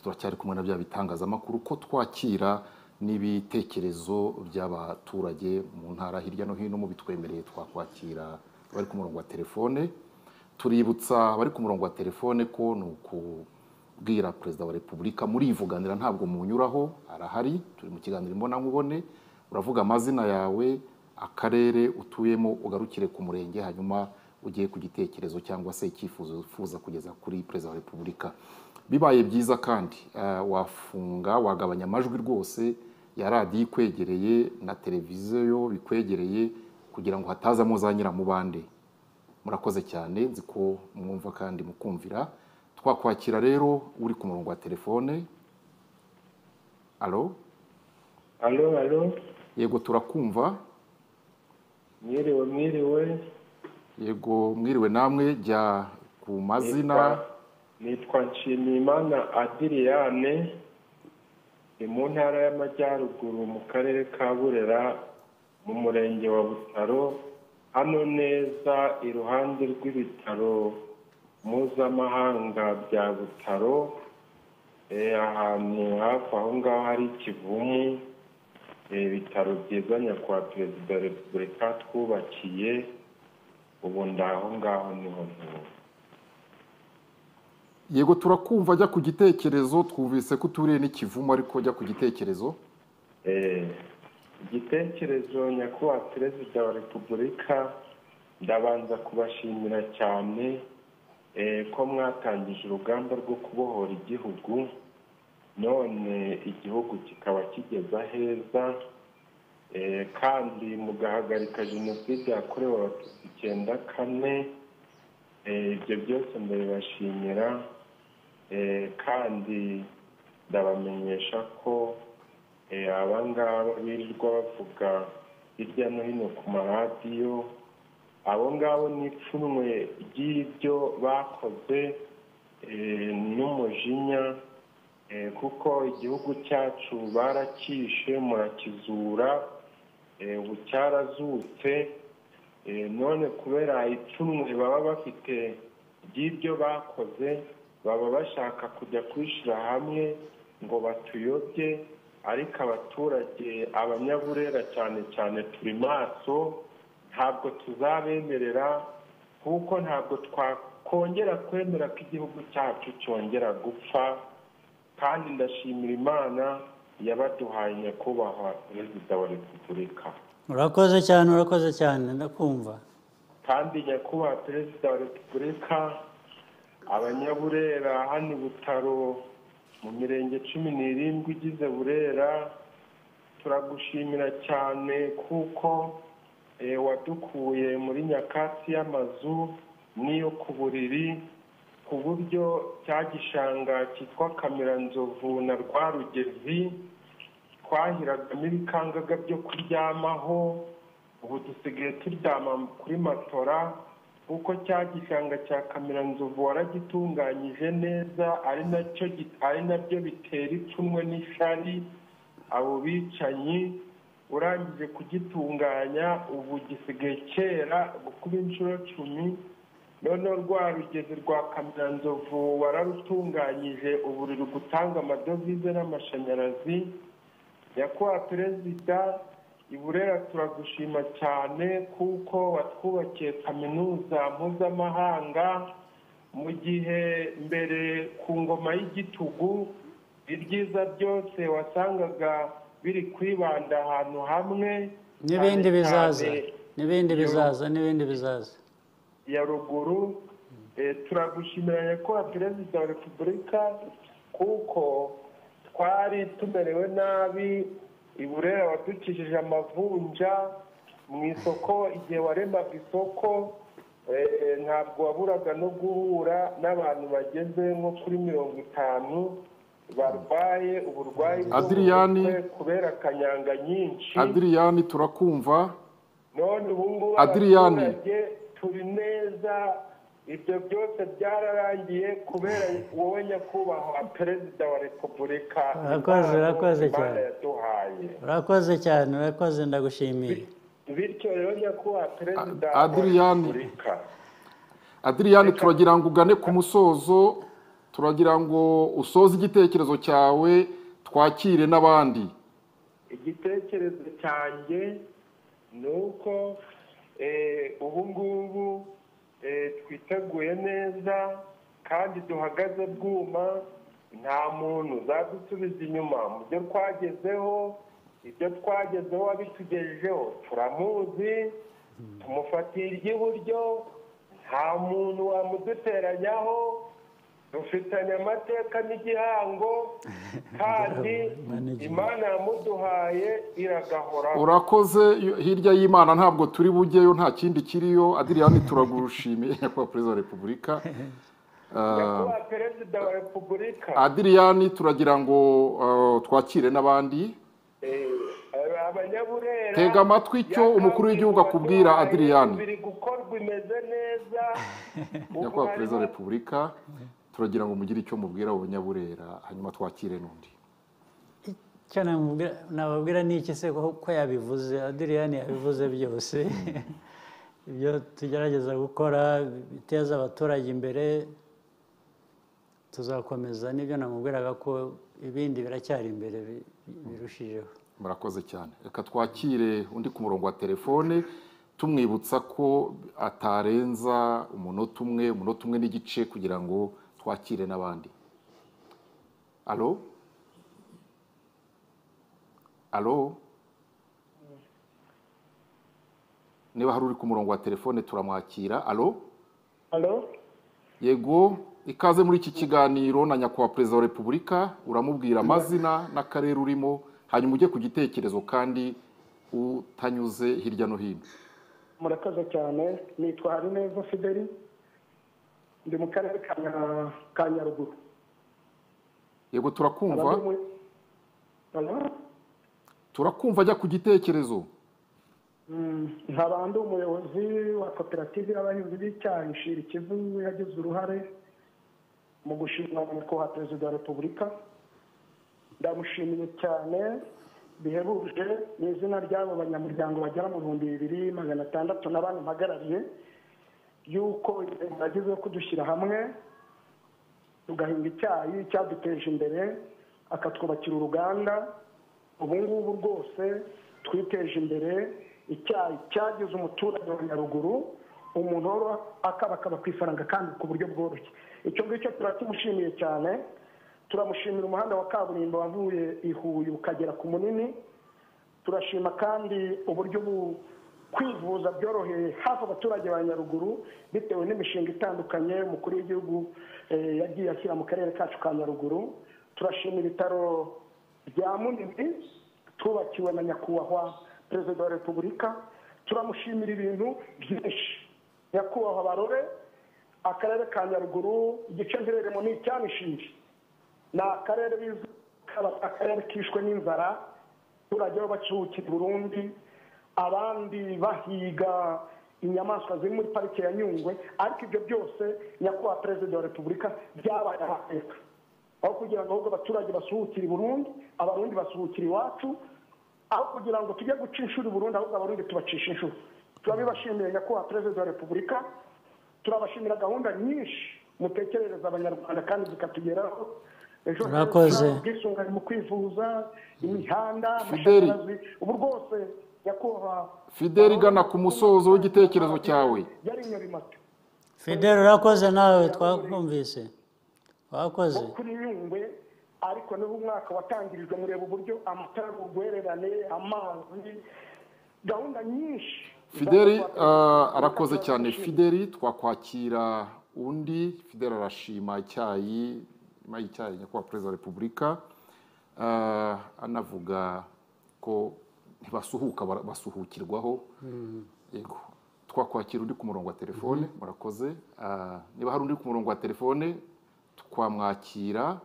turacyari kumwe na bya bitangazamakuru ko twakira n'ibitekerezo by'abaturage mu ntara hirya no hino, mu bitwemereye twakwakira bari ku murongo wa telefone. Tuributsa bari ku murongo wa telefone ko nukubwira Perezida wa Repubulika muri ivuganira ntabwo munyuraho, arahari, turi mu kiganiro imbona nkubone, uravuga amazina yawe, akarere utuyemo, ugarukire ku murenge, hanyuma ugiye ku gitekerezo cyangwa se icyifuzo ufuza kugeza kuri Perezida wa Repubulika. Bibaye byiza kandi wafunga, wagabanya amajwi rwose ya radiyo ikwegereye na televiziyo bikwegereye kugira ngo hatazamo za nyiramubande. Murakoze cyane, nzi ko mwumva kandi mukumvira. Twakwakira rero uri ku murongo wa telefone. Alo? Alo? Yego, turakumva. Mwiriwe. Yego, mwiriwe namwe, jya ku mazina. Nitwa Nshimiyimana Adriyane, ni mu ntara y'Amajyaruguru mu karere ka Burera mu murenge wa Butaro, hano neza iruhande rw'ibitaro mpuzamahanga bya Butaro, ahantu hafi aho ngaho hari Kivumu, ibitaro byiza nyakubahwa Perezida wa Repubulika twubakiye, ubu ndaho ngaho niho ntuye. Yego, turakumva, jya ku gitekerezo. Twumvise ko uturiye n'Ikivumu, ariko jya ku gitekerezo. Igitekerezo nyakubahwa Perezida wa Repubulika, ndabanza kubashimira cyane ko mwatangije urugamba rwo kubohora igihugu, none igihugu kikaba kigeze aheza, kandi mugahagarika jenoside yakorewe Abatutsi 94. Ibyo byose ndabibashimira, kandi ndabamenyesha ko abangaba birirwa bavuga hirya no hino ku maradiyo, abo ngabo n'ipfunwe ry'ibyo bakoze n'umujinya, kuko igihugu cyacu barakishe murakizura, ubu cyarazutse, none kubera ipfunwe baba bafite ry'ibyo bakoze, baba bashaka kujya kwishyira hamwe ngo batuyobye, ariko abaturage, abanyaburera cyane cyane turi maso, ntabwo tuzabemerera, kuko ntabwo twakongera kwemera ko igihugu cyacu cyongera gupfa, kandi ndashimira Imana yabaduhaye nyakubahwa Perezida wa Repubulika. urakoze cyane ndakumva. Kandi nyakubahwa Perezida wa Repubulika, abanyaburera hano Butaro mu mirenge 17 igize Burera turagushimira cyane kuko wadukuye muri nyakatsi y'amazu n'iyo ku buriri, ku buryo cya gishanga cyitwa Kamiranzovu na Rwarugezi twahiragamo ibikangaga byo kuryamaho, ubu dusigaye turyama kuri matora kuko cya gishanga cya Kamiranzovu waragitunganyije neza, ari nabyo bitera ipfunwe n'ishari abo bicanyi. Urangije kugitunganya ubu gisigaye kera gukuba inshuro 10. Noneho Rwarugezi rwa Kamiranzovu wararutunganyije, ubu ruri gutanga amadovize n'amashanyarazi. Nyakubahwa Perezida, i Burera turagushima cyane kuko watwubakiye kaminuza mpuzamahanga, mu gihe mbere ku ngoma y'igitugu ibyiza byose wasangaga biri kwibanda ahantu hamwe, n'ibindi bizaza ya ruguru. Turagushimira nyakubahwa Perezida wa Repubulika kuko twari tumerewe nabi, i Burera wadukijije amavunja mu isoko. Igihe waremaga isoko ntabwo waburaga no guhura n'abantu bageze nko kuri 50 barwaye uburwayi kubera kanyanga nyinshi. Adriyani turakumva. None ubu ngubu abaturage turi neza, ibyo byose byararangiye kubera wowe nyakubahwa Perezida wa Repubulika. urakoze cyane ndagushimiye. Bityo rero nyakubahwa Perezida Adriyani turagira ngo ugane ku musozo, turagira ngo usoze igitekerezo cyawe twakire n'abandi. Igitekerezo cyanjye ni uko ubu ngubu twiteguye neza kandi duhagaze bwuma, nta muntu uzadusubiza inyuma mu byo twagezeho. Ibyo twagezeho wabitugejejeho turamuzi, tumufatiye iry'iburyo, nta muntu wamuduteranyaho, dufitanye amateka n'igihango kandi Imana yamuduhaye iragahoraho. Urakoze. Hirya y'Imana ntabwo turi bujyeyo, nta kindi kiriyo. Adriyani turagushimiye nyakubahwa Perezida wa Repubulika. Nyakubahwa Perezida wa Repubulika, Adriyani turagira ngo twakire n'abandi. abanyaburera tega amatwi icyo umukuru w'igihugu akubwira. Adriyani biri gukorwa imeze neza. nyakubahwa Perezida wa Repubulika, turagira ngo mugire icyo mubwira abanyaburera, hanyuma twakire n'undi. icyo nababwira ni iki se ko yabivuze? Adriyani yabivuze byose. ibyo tugerageza gukora biteza abaturage imbere tuzakomeza, n'ibyo namubwiraga ko ibindi biracyari imbere birushijeho. Murakoze cyane. Reka twakire undi ku murongo wa telefone, tumwibutsa ko atarenza umunota umwe n'igice kugira ngo twakire n'abandi. Alo? Niba hari uri ku murongo wa telefone turamwakira. Alo? Yego, ikaze muri iki kiganiro na nyakubahwa Perezida wa Repubulika. Uramubwira amazina n'akarere urimo, hanyuma ujye ku gitekerezo kandi utanyuze hirya no hino. Murakoze cyane. Nitwa Harineza Fideli, ndi mu karere ka Nyaruguru. Yego turakumva. Turakumva, ajya ku gitekerezo. Nkaba ndi umuyobozi wa koperative y'abahinzi b'icyayi Shira Ikivu, yagize uruhare mu gushimira nyakubahwa Perezida wa Repubulika. Ndamushimiye cyane bihebuje mu izina ry'abo banyamuryango bagera mu 2600 n'abantu mpagarariye, yuko yagize kudushyira hamwe tugahinga icyayi cyaduteje imbere, akatwubakira uruganda. Ubu ngubu rwose twiteje imbere, icyayi cyagize umuturage wa Nyaruguru umuntu akaba ku ifaranga kandi ku buryo bworoshye. Icyo ngicyo turakimushimiye cyane. turamushimira umuhanda wa kaburimbo wavuye i Huye ukagera ku Munini. Turashima kandi uburyo kwivuza byoroheye hafi abaturage ba Nyaruguru bitewe n'imishinga itandukanye umukuru w'igihugu yagiye ashyira mu karere kacu ka Nyaruguru. Turashimira ibitaro bya Munini tubakiwe na nyakubahwa Perezida wa Repubulika. Turamushimira ibintu byinshi. Nyakubahwa Barore, akarere ka Nyaruguru igice ngereremo ni icyanishinje, ni akarere bizwi akarere kishwe n'inzara, turajyaho bacuhukira i Burundi, abandi bahiga inyamaswa ziri muri parike ya Nyungwe. Ariko ibyo byose nyakubahwa Perezida wa Repubulika byabaye amateka, aho kugira ngo ahubwo abaturage basuhukire i Burundi, abarundi basuhukire iwacu, aho kugira ngo tujye guca inshuro i Burundi ahubwo abarundi tubacisha inshuro. Turabibashimiye nyakubahwa Perezida wa Repubulika. Turabashimira gahunda nyinshi mutekerereza abanyarwanda kandi zikatugeraho. Murakoze. Ubwisungane mu kwivuza, imihanda, amashanyarazi, ubu rwose nyakubahwa Fidel, igana ku musozo w'igitekerezo cyawe. Yari Nyarimata. Fidel, urakoze nawe twakumvise. Wakoze. Kuri Nyungwe ariko niho umwaka watangirijwe mureba uburyo amatara y'ubwererane, amazi, gahunda nyinshi. Fidel arakoze cyane. Fidel, twakwakira undi. Fidel arashima icyayi nyakubahwa Perezida wa Repubulika, anavuga ko ntibasuhuka basuhukirwaho. Yego, twakwakira undi ku murongo wa telefone. Murakoze. Niba hari undi ku murongo wa telefone twamwakira.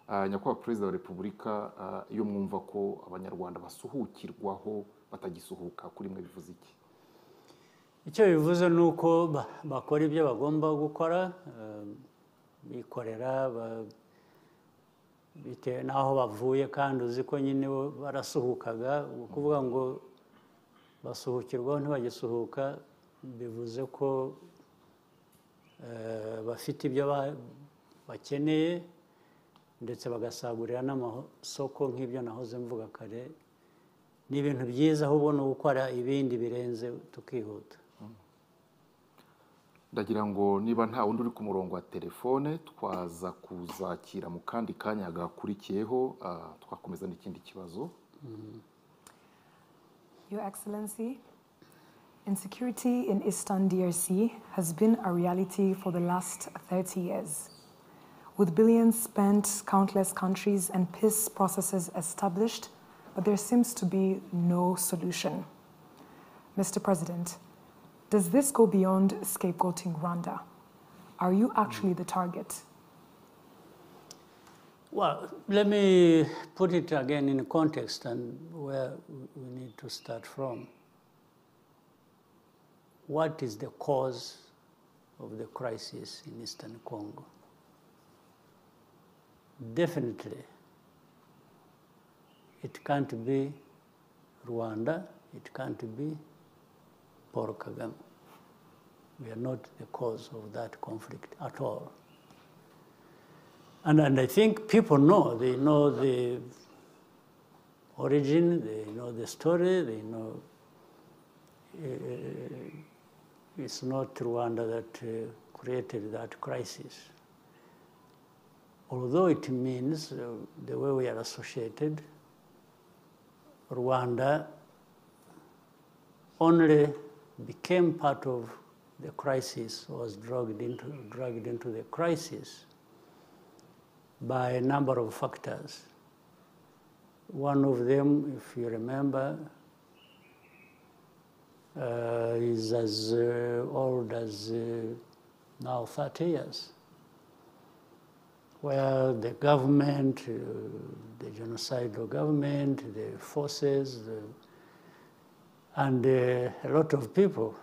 Nyakubahwa Perezida wa Repubulika, iyo mwumva ko abanyarwanda basuhukirwaho batagisuhuka, kuri mwe bivuze iki? Icyo bivuze ni uko bakora ibyo bagomba gukora, bikorera bitewe n'aho bavuye, kandi uzi ko nyine barasuhukaga. Ukuvuga ngo basuhukirwaho ntibagisuhuka bivuze ko bafite ibyo bakeneye ndetse bagasagurira n'amasoko nk'ibyo nahoze mvuga kare. Ni ibintu byiza, ahubwo ni gukora ibindi birenze tukihuta. Ndagira ngo niba nta wundi uri ku murongo wa telefone twaza kuzakira mu kandi kanya gakurikiyeho, twakomeza n'ikindi kibazo. Your Excellency, insecurity in Eastern DRC has been a reality for the last 30 years. With billions spent, countless countries and peace processes established, but there seems to be no solution. Mr. President, does this go beyond scapegoating Rwanda? Are you actually the target? Well, let me put it again in context and where we need to start from. What is the cause of the crisis in Eastern Congo? Definitely, it can't be Rwanda, it can't be Paul Kagame. We are not the cause of that conflict at all. And I think people know, they know the origin, they know the story, they know it's not Rwanda that created that crisis. Although it means the way we are associated, Rwanda only became part of the crisis, was dragged into the crisis by a number of factors. One of them, if you remember, is as old as now 30 years, where the government, the genocidal government, the forces, and a lot of people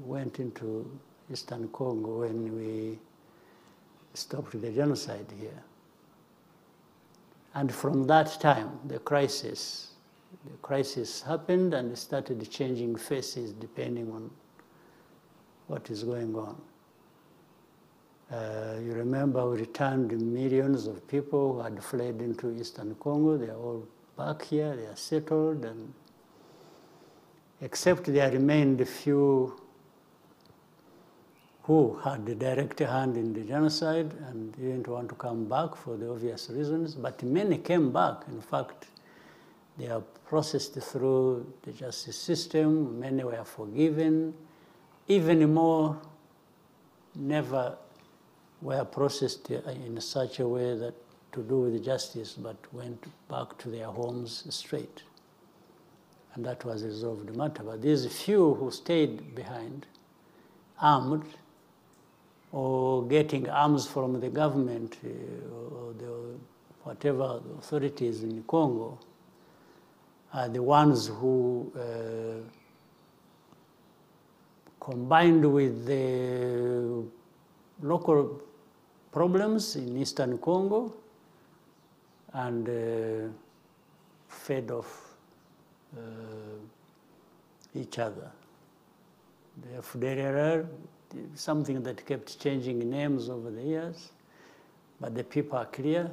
went into Eastern Congo when we stopped the genocide here. And from that time, the crisis happened and started changing faces depending on what is going on. You remember we returned millions of people who had fled into Eastern Congo. They are all back here, they are settled, and except there remained a few who who had the direct hand in the genocide and didn't want to come back for the obvious reasons, but many came back. In fact, they are processed through the justice system, many were forgiven, even more never were processed in such a way that to do with justice, but went back to their homes straight. And that was a resolved matter. But these few who stayed behind, armed, or getting arms from the government or the whatever authorities in Congo, are the ones who combined with the local problems in eastern Congo and fed off each other. The FDLR, something that kept changing names over the years, but the people are clear.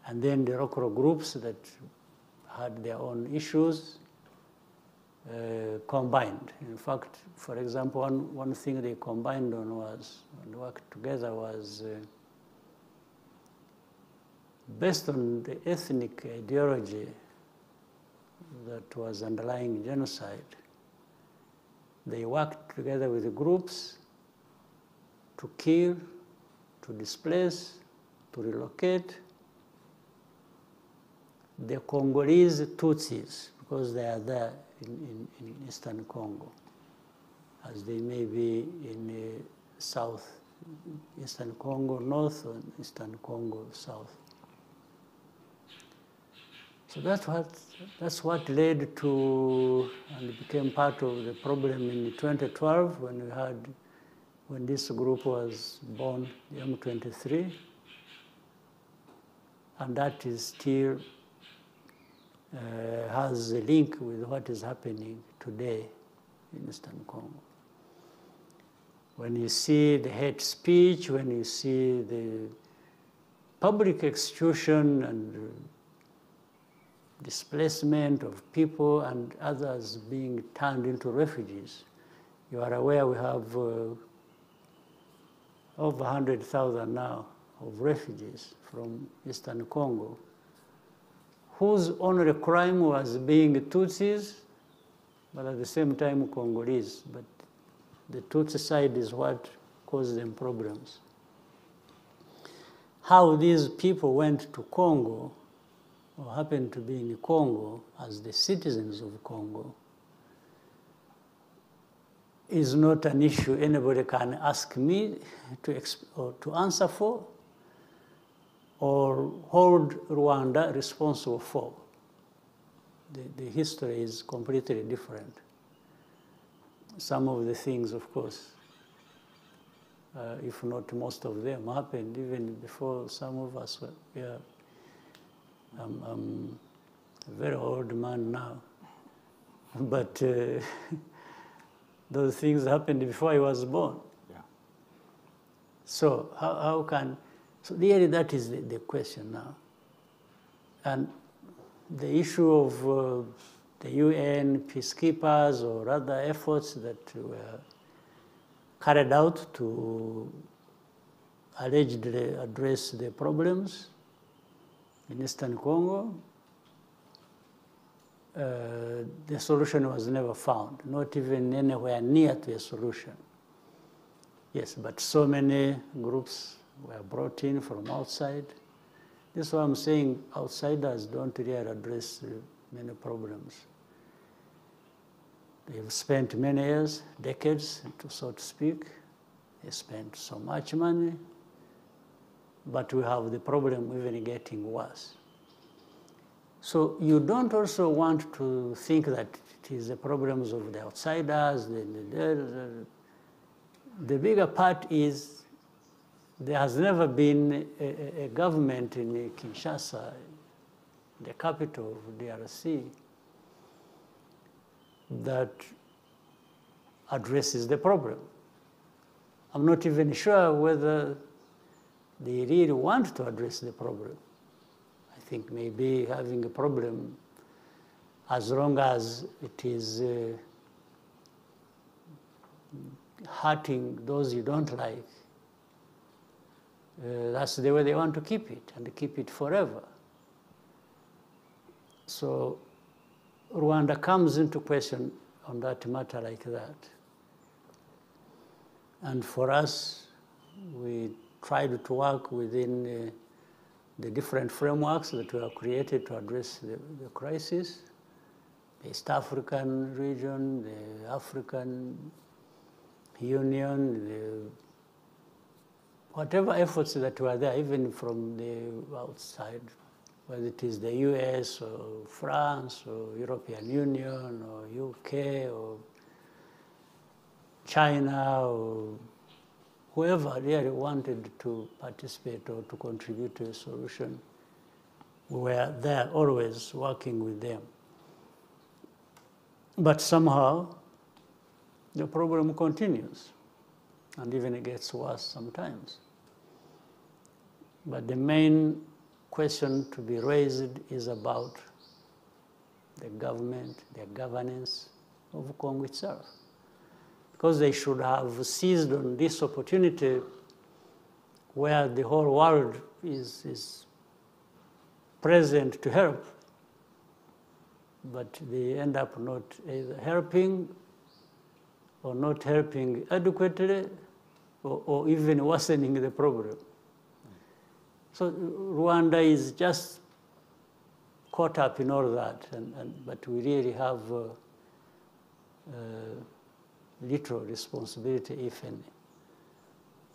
And then the local groups that had their own issues combined. In fact, for example, one thing they combined on was, and worked together was based on the ethnic ideology that was underlying genocide. They worked together with the groups to kill, to displace, to relocate the Congolese Tutsis, because they are there in eastern Congo, as they may be in south eastern Congo north or eastern Congo south. So that's what led to and became part of the problem in 2012 when this group was born, the M23, and that is still has a link with what is happening today in eastern Congo. When you see the hate speech, when you see the public execution and displacement of people and others being turned into refugees, you are aware we have over 100,000 now of refugees from eastern Congo, whose only crime was being Tutsis, but at the same time Congolese. But the Tutsi side is what caused them problems. How these people went to Congo, or happened to be in Congo as the citizens of Congo, is not an issue anybody can ask me to answer for, or hold Rwanda responsible for. The history is completely different. Some of the things, of course, if not most of them, happened even before some of us were here. I'm a very old man now, but those things happened before I was born. Yeah. So how can, so really that is the question now. And the issue of the UN peacekeepers or other efforts that were carried out to allegedly address the problems in eastern Congo, the solution was never found, not even anywhere near to a solution. Yes, but so many groups were brought in from outside. This is why I'm saying outsiders don't really address many problems. They've spent many years, decades, so to speak. They spent so much money, but we have the problem even getting worse. So you don't also want to think that it is the problems of the outsiders. The bigger part is there has never been a government in Kinshasa, the capital of DRC, that addresses the problem. I'm not even sure whether they really want to address the problem. I think maybe having a problem, as long as it is hurting those you don't like, that's the way they want to keep it, and keep it forever. So Rwanda comes into question on that matter like that. And for us, we tried to work within the different frameworks that were created to address the crisis. The East African region, the African Union, whatever efforts that were there, even from the outside, whether it is the US or France or European Union or UK or China or whoever really wanted to participate or to contribute to a solution, we were there always working with them. But somehow, the problem continues, and even it gets worse sometimes. But the main question to be raised is about the government, the governance of Congo itself. Because they should have seized on this opportunity where the whole world is present to help, but they end up not either helping or not helping adequately or even worsening the problem. So Rwanda is just caught up in all that, but we really have little responsibility, if any.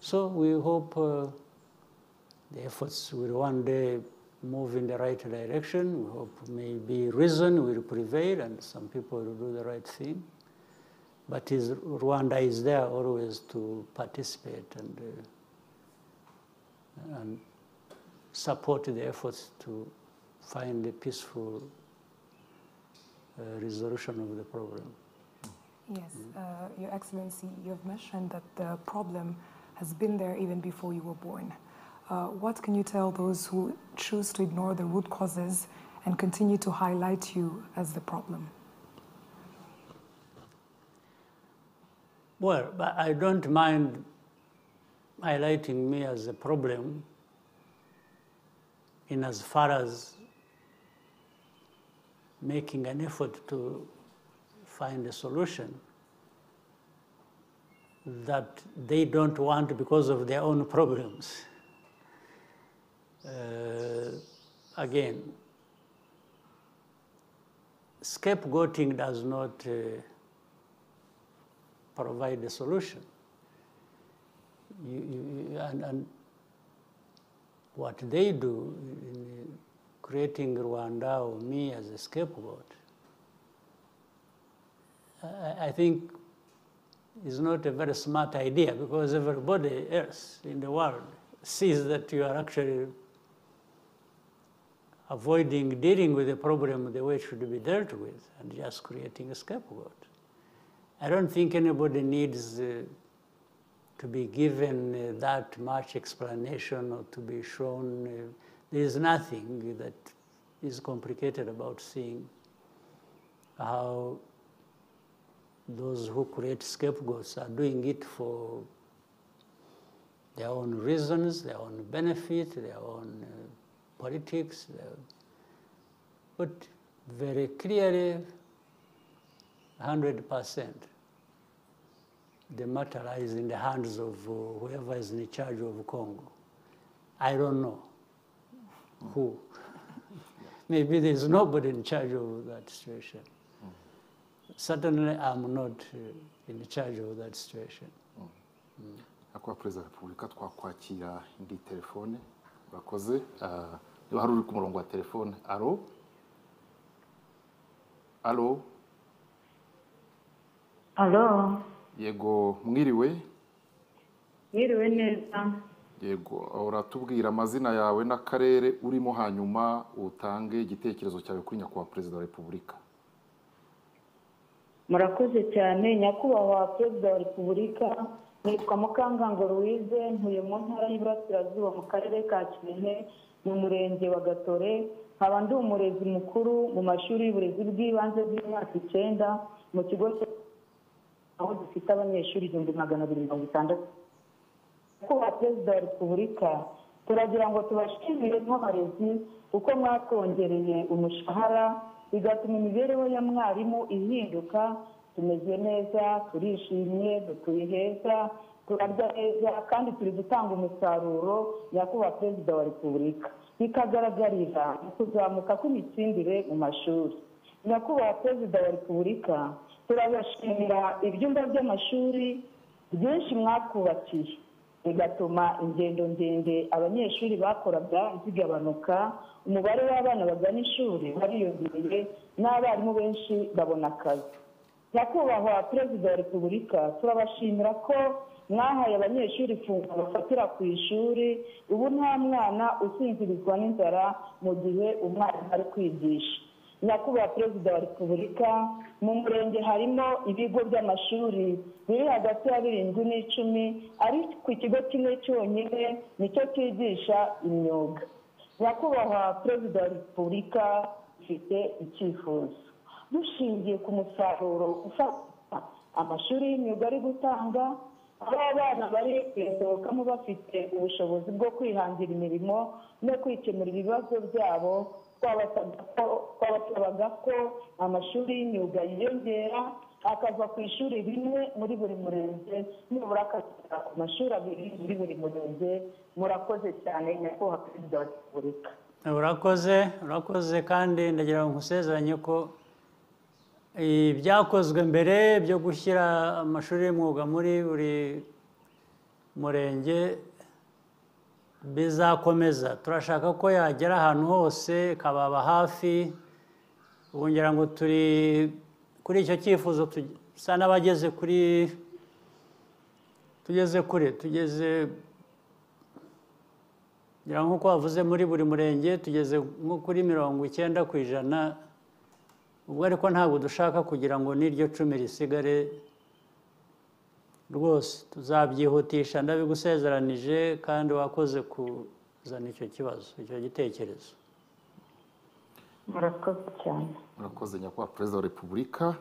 So we hope the efforts will one day move in the right direction. We hope maybe reason will prevail and some people will do the right thing. But Rwanda is there always to participate and support the efforts to find a peaceful resolution of the problem. Yes, Your Excellency, you have mentioned that the problem has been there even before you were born. What can you tell those who choose to ignore the root causes and continue to highlight you as the problem? Well, but I don't mind highlighting me as a problem in as far as making an effort to find a solution that they don't want because of their own problems. Again, scapegoating does not provide a solution. And what they do in creating Rwanda or me as a scapegoat, I think is not a very smart idea, because everybody else in the world sees that you are actually avoiding dealing with the problem the way it should be dealt with and just creating a scapegoat. I don't think anybody needs to be given that much explanation or to be shown. There is nothing that is complicated about seeing how those who create scapegoats are doing it for their own reasons, their own benefit, their own politics. But very clearly, 100%, the matter lies in the hands of whoever is in charge of Congo. I don't know who. Maybe there's nobody in charge of that situation. Certainly, I'm not in charge of that situation. Akwa Perezida wa Repubulika twakwakira indi telefone bakoze niba hari uri ku murongo wa telefone. Alo alo alo yego mwiriwe mwiriwe neza yego uratubwira amazina yawe n'akarere urimo hanyuma utange igitekerezo cyawe kuri nyakubahwa Perezida wa Repubulika. murakoze cyane nyakubahwa Perezida wa Repubulika. Nitwa Mukangango Louise, ntuye mu ntara y'Iburasirazuba mu karere ka Kirehe mu murenge wa Gatore. Nkaba ndi umurezi mukuru mu mashuri y'uburezi bw'ibanze bw'imyaka 9 mu kigo aho dufite abanyeshuri 260. Kuba Perezida wa Repubulika turagira ngo tubashimire nk'abarezi kuko mwatwongereye umushahara bigatuma imibereho ya mwarimu ihinduka. Tumeze neza, turishimye, dutuye heza, turarya neza kandi turi gutanga umusaruro. Nyakubahwa Perezida wa Repubulika, bikagaragarira mu kuzamuka kw'imitsindire mu mashuri. Nyakubahwa Perezida wa Repubulika, turabashimira ibyumba by'amashuri byinshi mwatwubakiye bigatuma ingendo ndende abanyeshuri bakoraga zigabanuka, umubare w'abana bagana ishuri wariyongereye n'abarimu benshi babona akazi. Nyakubahwa Perezida wa Repubulika, turabashimira ko mwahaye abanyeshuri ifunguro bafatira ku ishuri. Ubu nta mwana usinzirizwa n'inzara mu gihe umwarimu ari kwigisha. Nyakubahwa Perezida wa Repubulika, mu murenge harimo ibigo by'amashuri biri hagati ya 7 n'10, ariko ikigo kimwe cyonyine nicyo cyigisha imyuga. Nyakubahwa Perezida wa Repubulika, ufite icyifuzo dushingiye ku musaruro ufata amashuri y'imyuga ari gutanga, aho abana bari kwisohokamo bafite ubushobozi bwo kwihangira imirimo no kwikemura ibibazo byabo. Twabasabaga ko amashuri y'imyuga yiyongera akava ku ishuri rimwe muri buri murenge, nibura akagera ku mashuri 2 muri buri murenge. Murakoze cyane Nyakubahwa Perezida wa Repubulika. Urakoze kandi ndagira ngo nkusezeranye ko ibyakozwe mbere byo gushyira amashuri y'umwuga muri buri murenge bizakomeza. Turashaka ko yagera ahantu hose, kababa hafi. Ubu ngira ngo turi kuri icyo cyifuzo tusa n'abageze tugeze ngira nk'uko wavuze muri buri murenge tugeze nko kuri 90%. Ubwo ariko ntabwo dushaka kugira ngo n'iryo 10 risigare rwose, tuzabyihutisha. Ndabigusezeranije kandi wakoze kuzana icyo kibazo, icyo gitekerezo. Murakoze cyane. Murakoze Nyakubahwa Perezida wa Repubulika.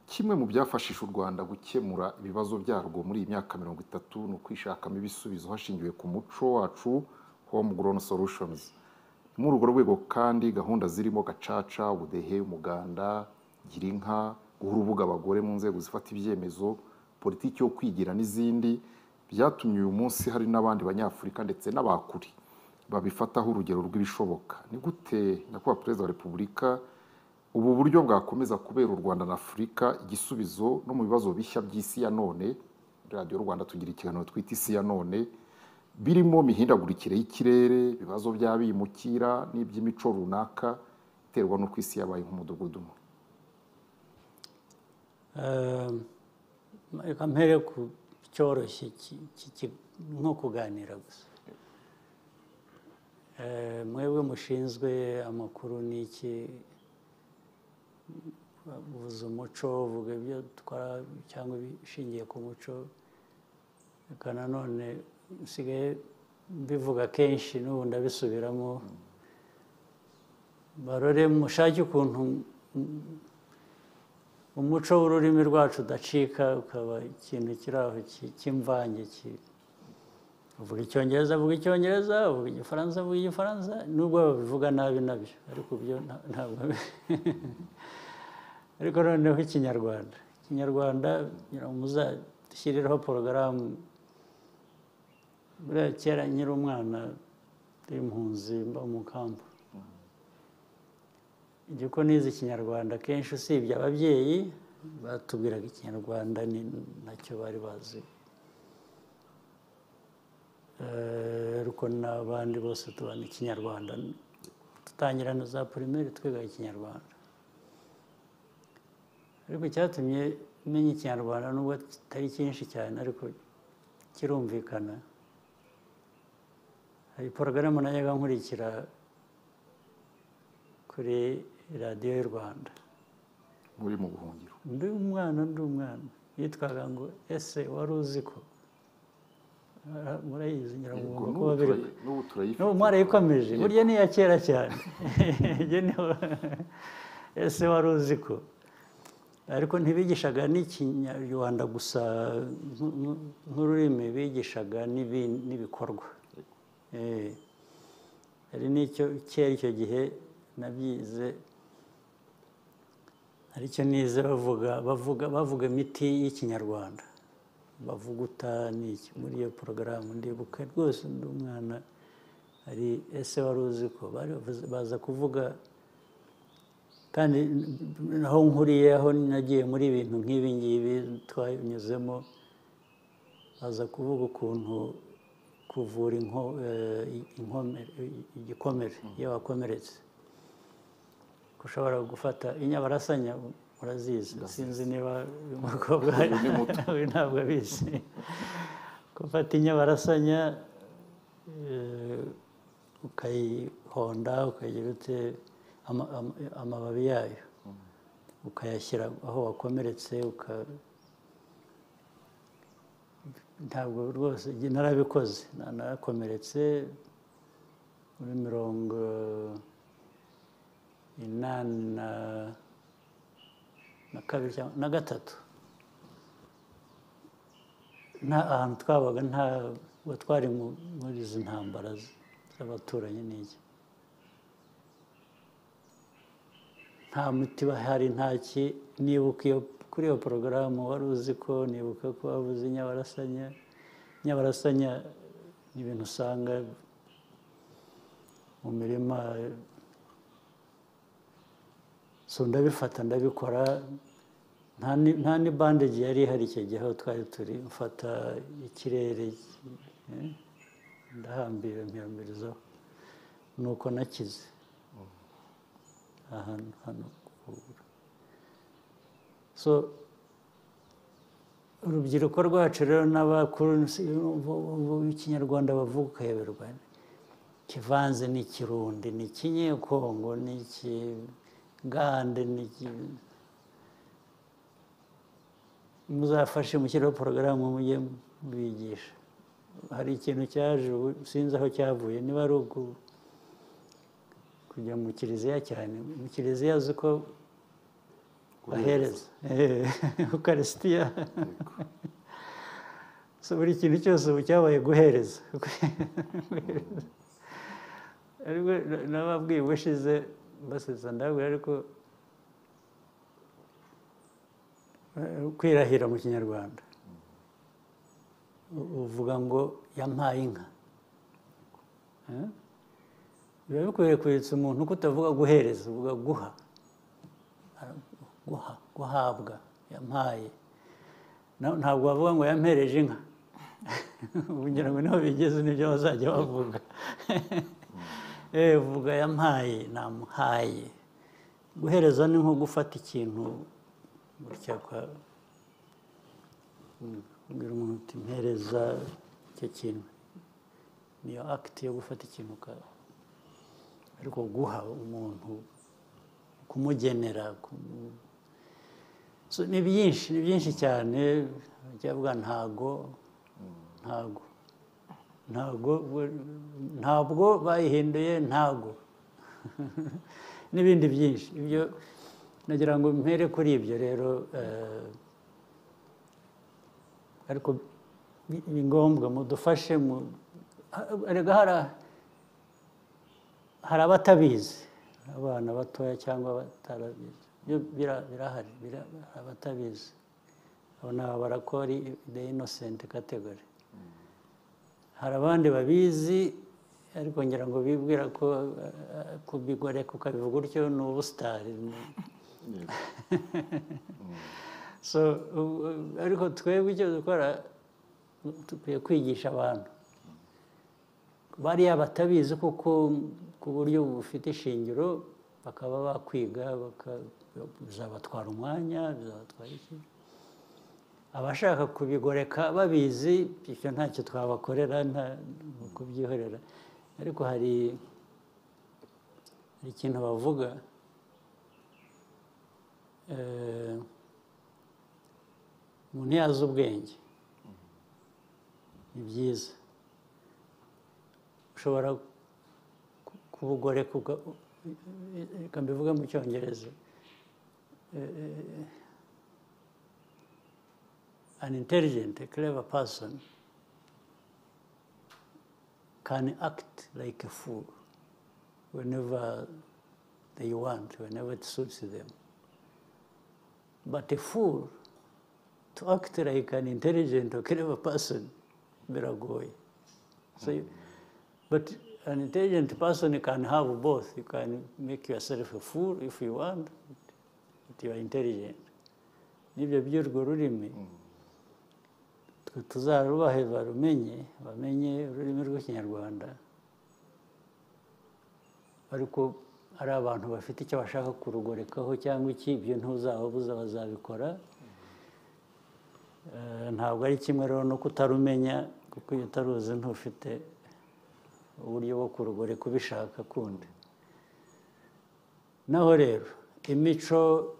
Kimwe mu byafashije u Rwanda gukemura ibibazo byarwo muri iyi myaka 30 ni ukwishakamo ibisubizo hashingiwe ku muco wacu, homegrown solutions. Muri urwo rwego kandi gahunda zirimo gacaca, ubudehe, umuganda, girinka, guha urubuga abagore mu nzego zifata ibyemezo, politiki yo kwigira n'izindi, byatumye uyu munsi hari n'abandi banyafurika ndetse n'abakuri babifataho urugero rw'ibishoboka. Ni gute Nyakubahwa Perezida wa Repubulika ubu buryo bwakomeza kubera u Rwanda na Afurika igisubizo no mu bibazo bishya by'isi ya none? Radio Rwanda tugira ikiganiro twita isi ya none, birimo mihindagurikire y'ikirere, ibibazo by'abimukira n'iby'imico runaka iterwa no kwisi yabaye nk'umudugudu. Reka mpere ku cyoroshye nko kuganira gusa. Mwebwe mushinzwe amakuru n'iki, uvuze umuco, uvuga ibyo twara cyangwa bishingiye ku muco. Reka nanone nsigaye mbivuga kenshi n'ubu ndabisubiramo. Barore mushake ukuntu umuco w'ururimi rwacu udacika, ukaba ikintu kiri aho cy'imvange. Uvuga Icyongereza avuga Icyongereza, uvuga Igifaransa avuga Igifaransa, nubwo babivuga nabi nabyo, ariko byo ntabwo. Ariko noneho Ikinyarwanda muzashyiriraho porogaramu. Buriya kera nkiri umwana w'impunzi mba mu kampu, igiko nize Ikinyarwanda kenshi, usibye ababyeyi batubwiraga Ikinyarwanda ni nacyo bari bazi. Ariko n'abandi bose tubana Ikinyarwanda, dutangira na za primaire twiga Ikinyarwanda. Ariko icyatumye menya Ikinyarwanda nubwo kitari cyinshi cyane ariko kirumvikana, hari porogaramu najyaga nkurikira kuri radiyo y'u Rwanda. Muri mu buhungiro. Ndi umwana yitwaga ngo ese wari uzi ko, murayizi nyiragongo ko babiri n'ubu mwarayikomeje, burya ni iya kera cyane. Ese wari uzi ko. ariko ntibigishaga n'ikinyarwanda gusa nk'ururimi, bigishaga n'ibikorwa. Hari n'icyo kera icyo gihe nabyize, aricyo nize bavuga imiti y'ikinyarwanda, bavuguta n'iki muri iyo porogaramu. Ndibuka rwose ndi umwana, hari ese wari uzi ko baza kuvuga, kandi aho nkuriye, aho nagiye muri ibintu nk'ibi ngibi twanyuzemo, baza kuvuga ukuntu kuvura igikomere iyo wakomeretse, ushobora gufata inyabarasanya, urazizi, sinzi niba uyu mukobwa we ntabwo abizi. Gufata inyabarasanya ukayihonda, ukagira ute amababi yayo, ukayashyira aho wakomeretse, ntabwo rwose narabikoze, narakomeretse muri 1983. nta ahantu twabaga, ntabwo twari muri izi ntambara z'abaturanyi n'iki, nta miti bahari, ntaki. Nibuka kuri iyo porogaramu, wari uzi ko, nibuka ko wavuze inyabarasanya. Inyabarasanya ni ibintu usanga mu mirima, so ndabifata ndabikora. Nta ni bandage yari ihari icyo gihe aho twari turi. Mfata ikirere, ndahambira mpiyambirizaho, nuko nakize ahantu hano. So urubyiruko rwacu rero n'abakuru, ikinyarwanda bavuga ukayoberwa, kivanze n'ikirundi, n'ikinyekongo, n'ikigande, muzafashe mushyiraho porogaramu mujye mubigisha. Hari ikintu cyaje, sinzi aho cyavuye, niba ari kujya mu kiliziya cyane. Mu kiliziya uzi ko bahereza ukarisitiya, so buri kintu cyose ubu cyabaye guhereza. Ariko nababwiye ubushize mbasetse, ndabwira ariko kwirahira mu kinyarwanda uvuga ngo yampaye inka. Biba bikwiriye kwibutsa umuntu ko utavuga guhereza, uvuga guhabwa. Yampaye, ntabwo bavuga ngo yampereje inka. Ugira ngo niho bigeze, nibyo bazajya bavuga. Uvuga yampaye, namuhaye. Guhereza ni nko gufata ikintu gutya, kubwira umuntu uti mpereza icyo kintu. Niyo akiti yo gufata ikintu, ariko guha umuntu, kumugenera. So ni byinshi cyane. Byavuga ntabwo bayihinduye ntabwo. N'ibindi byinshi. Ibyo nagira ngo mpere kuri ibyo rero. Ariko ni ngombwa mudufashe. Hari abatabizi, abana batoya cyangwa batarabizi, birahari, abatabizi. Abo ni abarakora the innocent category. Hari abandi babizi, ariko ngira ngo bibwira ko kubigoreka ukabivuga utyo ni ubusitari. So ariko twebwe icyo dukora, dukwiye kwigisha abantu bariya batabizi kuko ku buryo bufite ishingiro, bakaba bakwiga, bizabatwara umwanya, bizabatwara iki. Abashaka kubigoreka babizi, icyo ntacyo twabakorera, nta kubyihorera. Ariko hari ikintu bavuga, umuntu yazi ubwenge, ni byiza. Ushobora kubugoreka, reka mbivuge mu Cyongereza, an intelligent, a clever person can act like a fool whenever they want, whenever it suits them. But a fool, to act like an intelligent or clever person, biragoye. So, but an intelligent person can have both. You can make yourself a fool if you want, but you are intelligent. Nibyo by'urwo rurimi tuzarubahe bamenye ururimi rw'ikinyarwanda, ariko ari abantu bafite icyo bashaka kurugorekaho cyangwa iki, ibyo ntuzababuza bazabikora. Ntabwo ari kimwe rero no kutarumenya, kuko iyo utaruzi ntufite uburyo bwo kurugoreka ubishaka kundi. Naho rero imico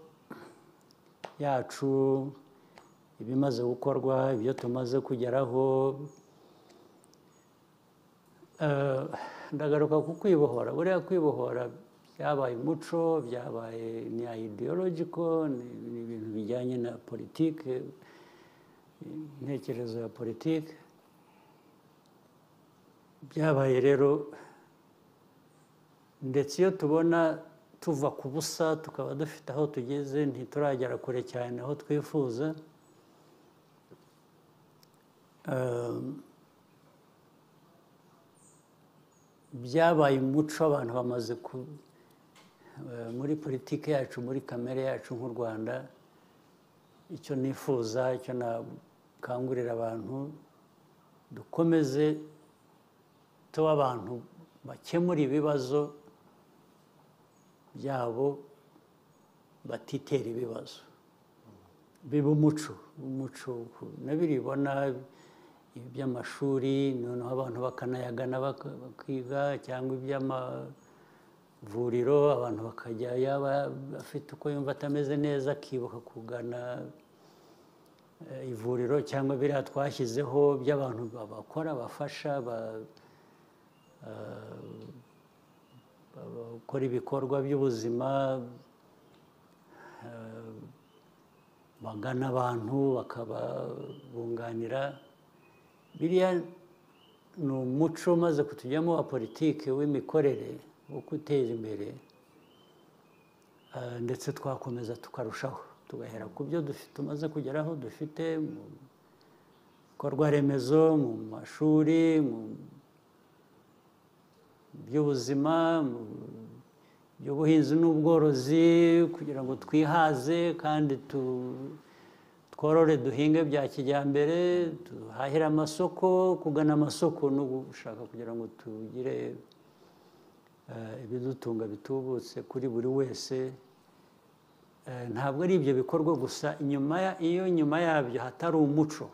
yacu, ibimaze gukorwa, ibyo tumaze kugeraho, ndagaruka ku kwibohora. Buriya kwibohora byabaye umuco, byabaye ni ideological, ni ibintu bijyanye na politike, intekerezo ya politike. Byabaye rero, ndetse iyo tubona tuva ku busa tukaba dufite aho tugeze, ntituragera kure cyane aho twifuza. Byabaye umuco, abantu bamaze muri politiki yacu, muri kamere yacu nk'u Rwanda. Icyo nifuza, icyo nakangurira abantu, dukomeze tuba abantu bakemura ibibazo byabo, batitera ibibazo. Biba umuco nabiribona iby'amashuri, noneho abantu bakanayagana bakiga, cyangwa iby'amavuriro, abantu bakajya, yaba afite uko yumva atameze neza akibuka kugana ivuriro, cyangwa biriya twashyizeho by'abantu bakora, bafasha, bakora ibikorwa by'ubuzima, bagana abantu bakababunganira. Biriya ni umuco umaze kutujyamo wa politiki w'imikorere, wo guteza imbere, ndetse twakomeza tukarushaho, tugahera ku byo tumaze kugeraho, dufite mu bikorwa remezo, mu mashuri, mu by'ubuzima, mu by'ubuhinzi n'ubworozi, kugira ngo twihaze kandi tworore, duhinge bya kijyambere, duhahire amasoko. Kugana amasoko no gushaka kugira ngo tugire ibidutunga bitubutse kuri buri wese. Ntabwo ari ibyo bikorwa gusa, iyo nyuma yabyo hatari umuco,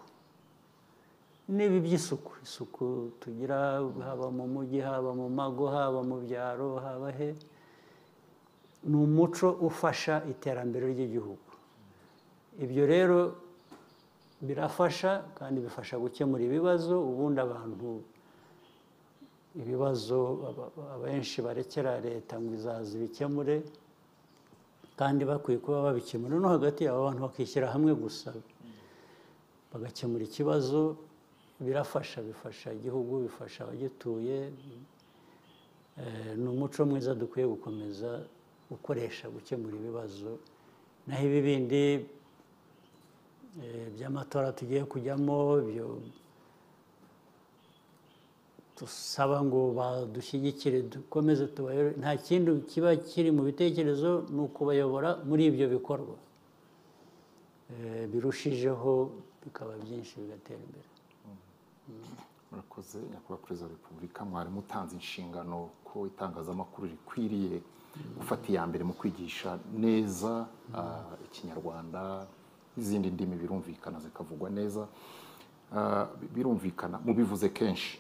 n'ibi by'isuku, isuku tugira, haba mu mujyi, haba mu mago, haba mu byaro, haba he, ni umuco ufasha iterambere ry'igihugu. Ibyo rero birafasha, kandi bifasha gukemura ibibazo. Ubundi abantu ibibazo abenshi barekera leta ngo izaza ibikemure, kandi bakwiye kuba babikemura no hagati y'abo bantu, bakishyira hamwe gusa bagakemura ikibazo. Birafasha, bifasha igihugu, bifasha abagituye. Ni umuco mwiza dukwiye gukomeza gukoresha gukemura ibibazo. Naho ibi bindi by'amatora tugiye kujyamo, byo dusaba ngo badushyigikire, dukomeze tubayobore, nta kindi kiba kiri mu bitekerezo, ni ukubayobora muri ibyo bikorwa birushijeho, bikaba byinshi, bigatera imbere. Murakoze nyakubahwa Perezida wa Repubulika, mwari mutanze inshingano ko itangazamakuru rikwiriye gufata iya mbere mu kwigisha neza ikinyarwanda n'izindi ndimi, birumvikana zikavugwa neza. Birumvikana mubivuze kenshi,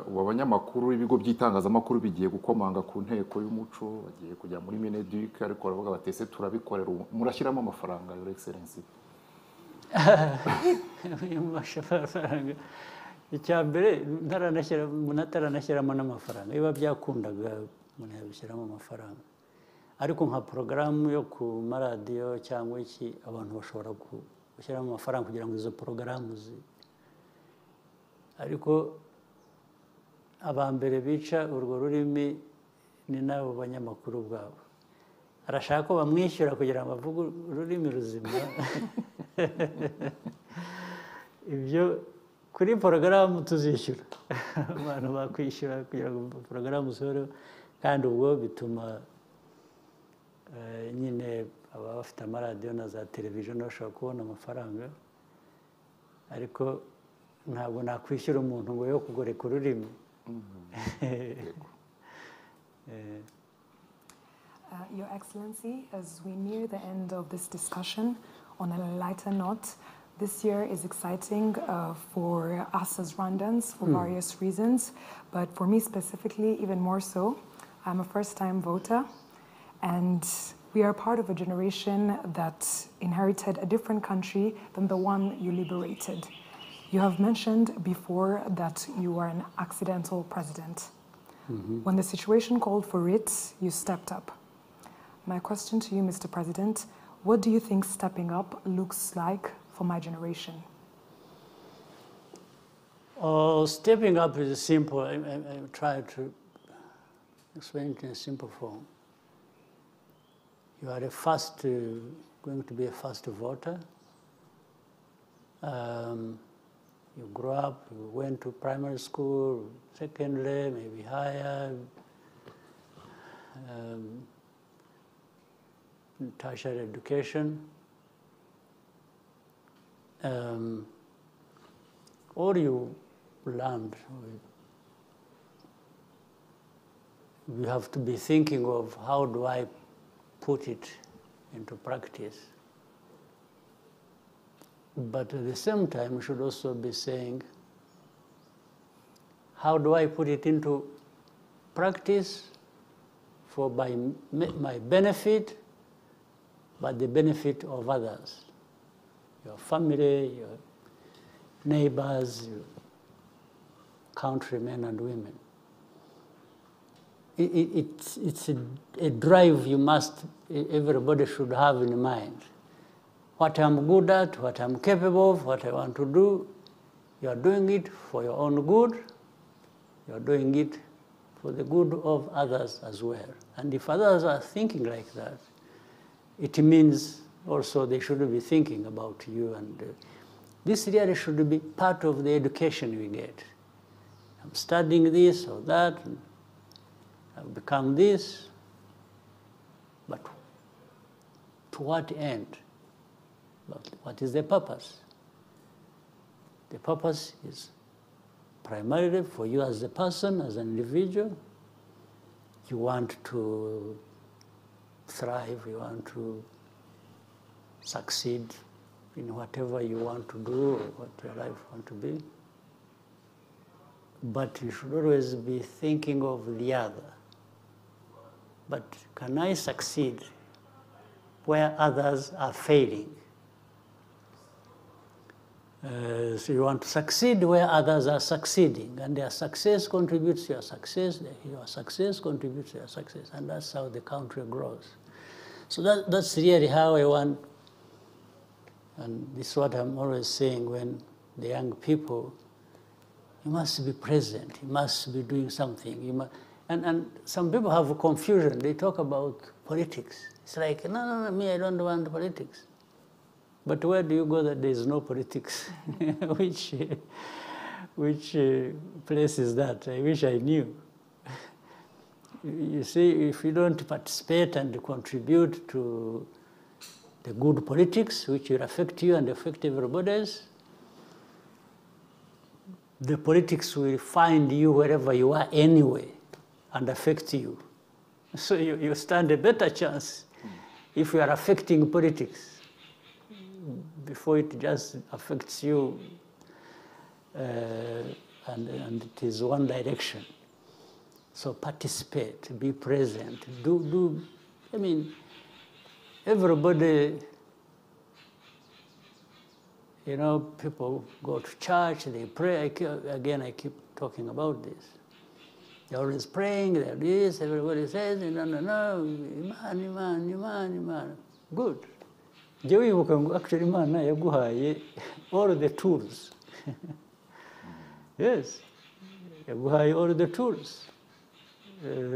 abanyamakuru, ibigo by'itangazamakuru bigiye gukomanga ku nteko y'umuco, bagiye kujya muri Mineduc, ariko baravuga batese turabikorera, murashyiramo amafaranga, Your Excellency? Icya mbere nataranashyiramo n'amafaranga. Biba byakundaga umuntu yabishyiramo amafaranga, ariko nka porogaramu yo ku maradiyo cyangwa iki, abantu bashobora gushyiramo amafaranga kugira ngo izo porogaramu ariko abambere bica urwo rurimi ni n'abo banyamakuru ubwabo. Arashaka ko bamwishyura kugira ngo avuge ururimi ruzima. Ibyo kuri porogaramu tuzishyura. Abantu bakwishyura kugira ngo porogaramu zihoreho, kandi ubwo bituma nyine ababa bafite amaradiyo na za televiziyo bashobora kubona amafaranga, ariko ntabwo nakwishyura umuntu ngo yo kugoreka ururimi. Your Excellency, as we near the end of this discussion, on a lighter note, this year is exciting for us as Rwandans for various reasons, but for me specifically, even more so. I'm a first-time voter, and we are part of a generation that inherited a different country than the one you liberated. You have mentioned before that you were an accidental president. When the situation called for it, you stepped up. My question to you, Mr. President, what do you think stepping up looks like for my generation? Stepping up is simple. I try to explain it in a simple form. You are going to be a first voter. You grew up, you went to primary school, secondary, maybe higher, tertiary education. All you learned, you have to be thinking of how do I put it into practice. But at the same time, we should also be saying, how do I put it into practice for my benefit, but the benefit of others, your family, your neighbors, your countrymen and women. It's a drive everybody should have in mind. What I'm good at, what I'm capable of, what I want to do, you are doing it for your own good, you are doing it for the good of others as well. And if others are thinking like that, it means also they should be thinking about you. And this really should be part of the education we get. I'm studying this or that, and I've become this, but to what end? But what is the purpose? The purpose is primarily for you as a person, as an individual. You want to thrive, you want to succeed in whatever you want to do or what your life wants to be. But you should always be thinking of the other. But can I succeed where others are failing? So you want to succeed where others are succeeding, and their success contributes to your success contributes to your success, and that's how the country grows. So that's really how I want, and this is what I'm always saying when the young people, you must be present, you must be doing something. And some people have confusion, they talk about politics. It's like, no, me, I don't want politics. But where do you go that there is no politics? Which place is that? I wish I knew. You see, if you don't participate and contribute to the good politics, which will affect you and affect everybody else, the politics will find you wherever you are anyway and affect you. So you stand a better chance if you are affecting politics before it just affects you and it is one direction. So participate, be present, I mean, everybody, you know, people go to church, they pray. I keep talking about this. They're always praying, they're this, everybody says, no, iman. Good. njye wibuka ngo actually Imana yaguhaye all the tools. Yes, yaguhaye all the tools.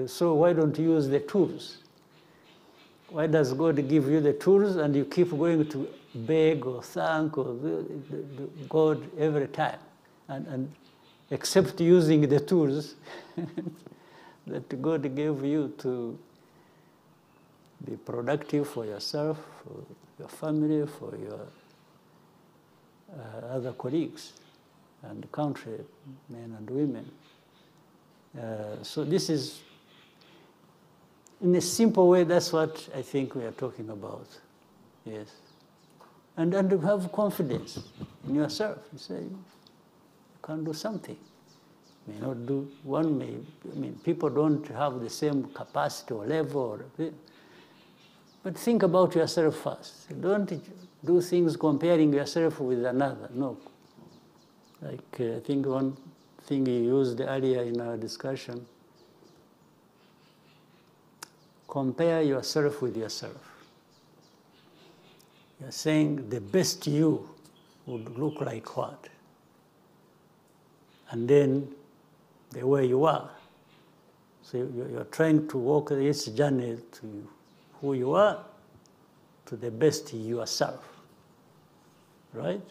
So why don't you use the tools? Why does God give you the tools and you keep going to beg or thank or God every time? And except using the tools that God gave you to be productive for yourself, for your family, for your other colleagues and country, men and women. So this is, in a simple way, that's what I think we are talking about. Yes. And to have confidence in yourself. You say, you can do something. May not do, one may, I mean, people don't have the same capacity or level, but think about yourself first. Don't do things comparing yourself with another, no. Like, I think one thing you used earlier in our discussion, compare yourself with yourself. You're saying the best you would look like what? And then the way you are. So you're trying to walk this journey to who you are, to the best yourself, right?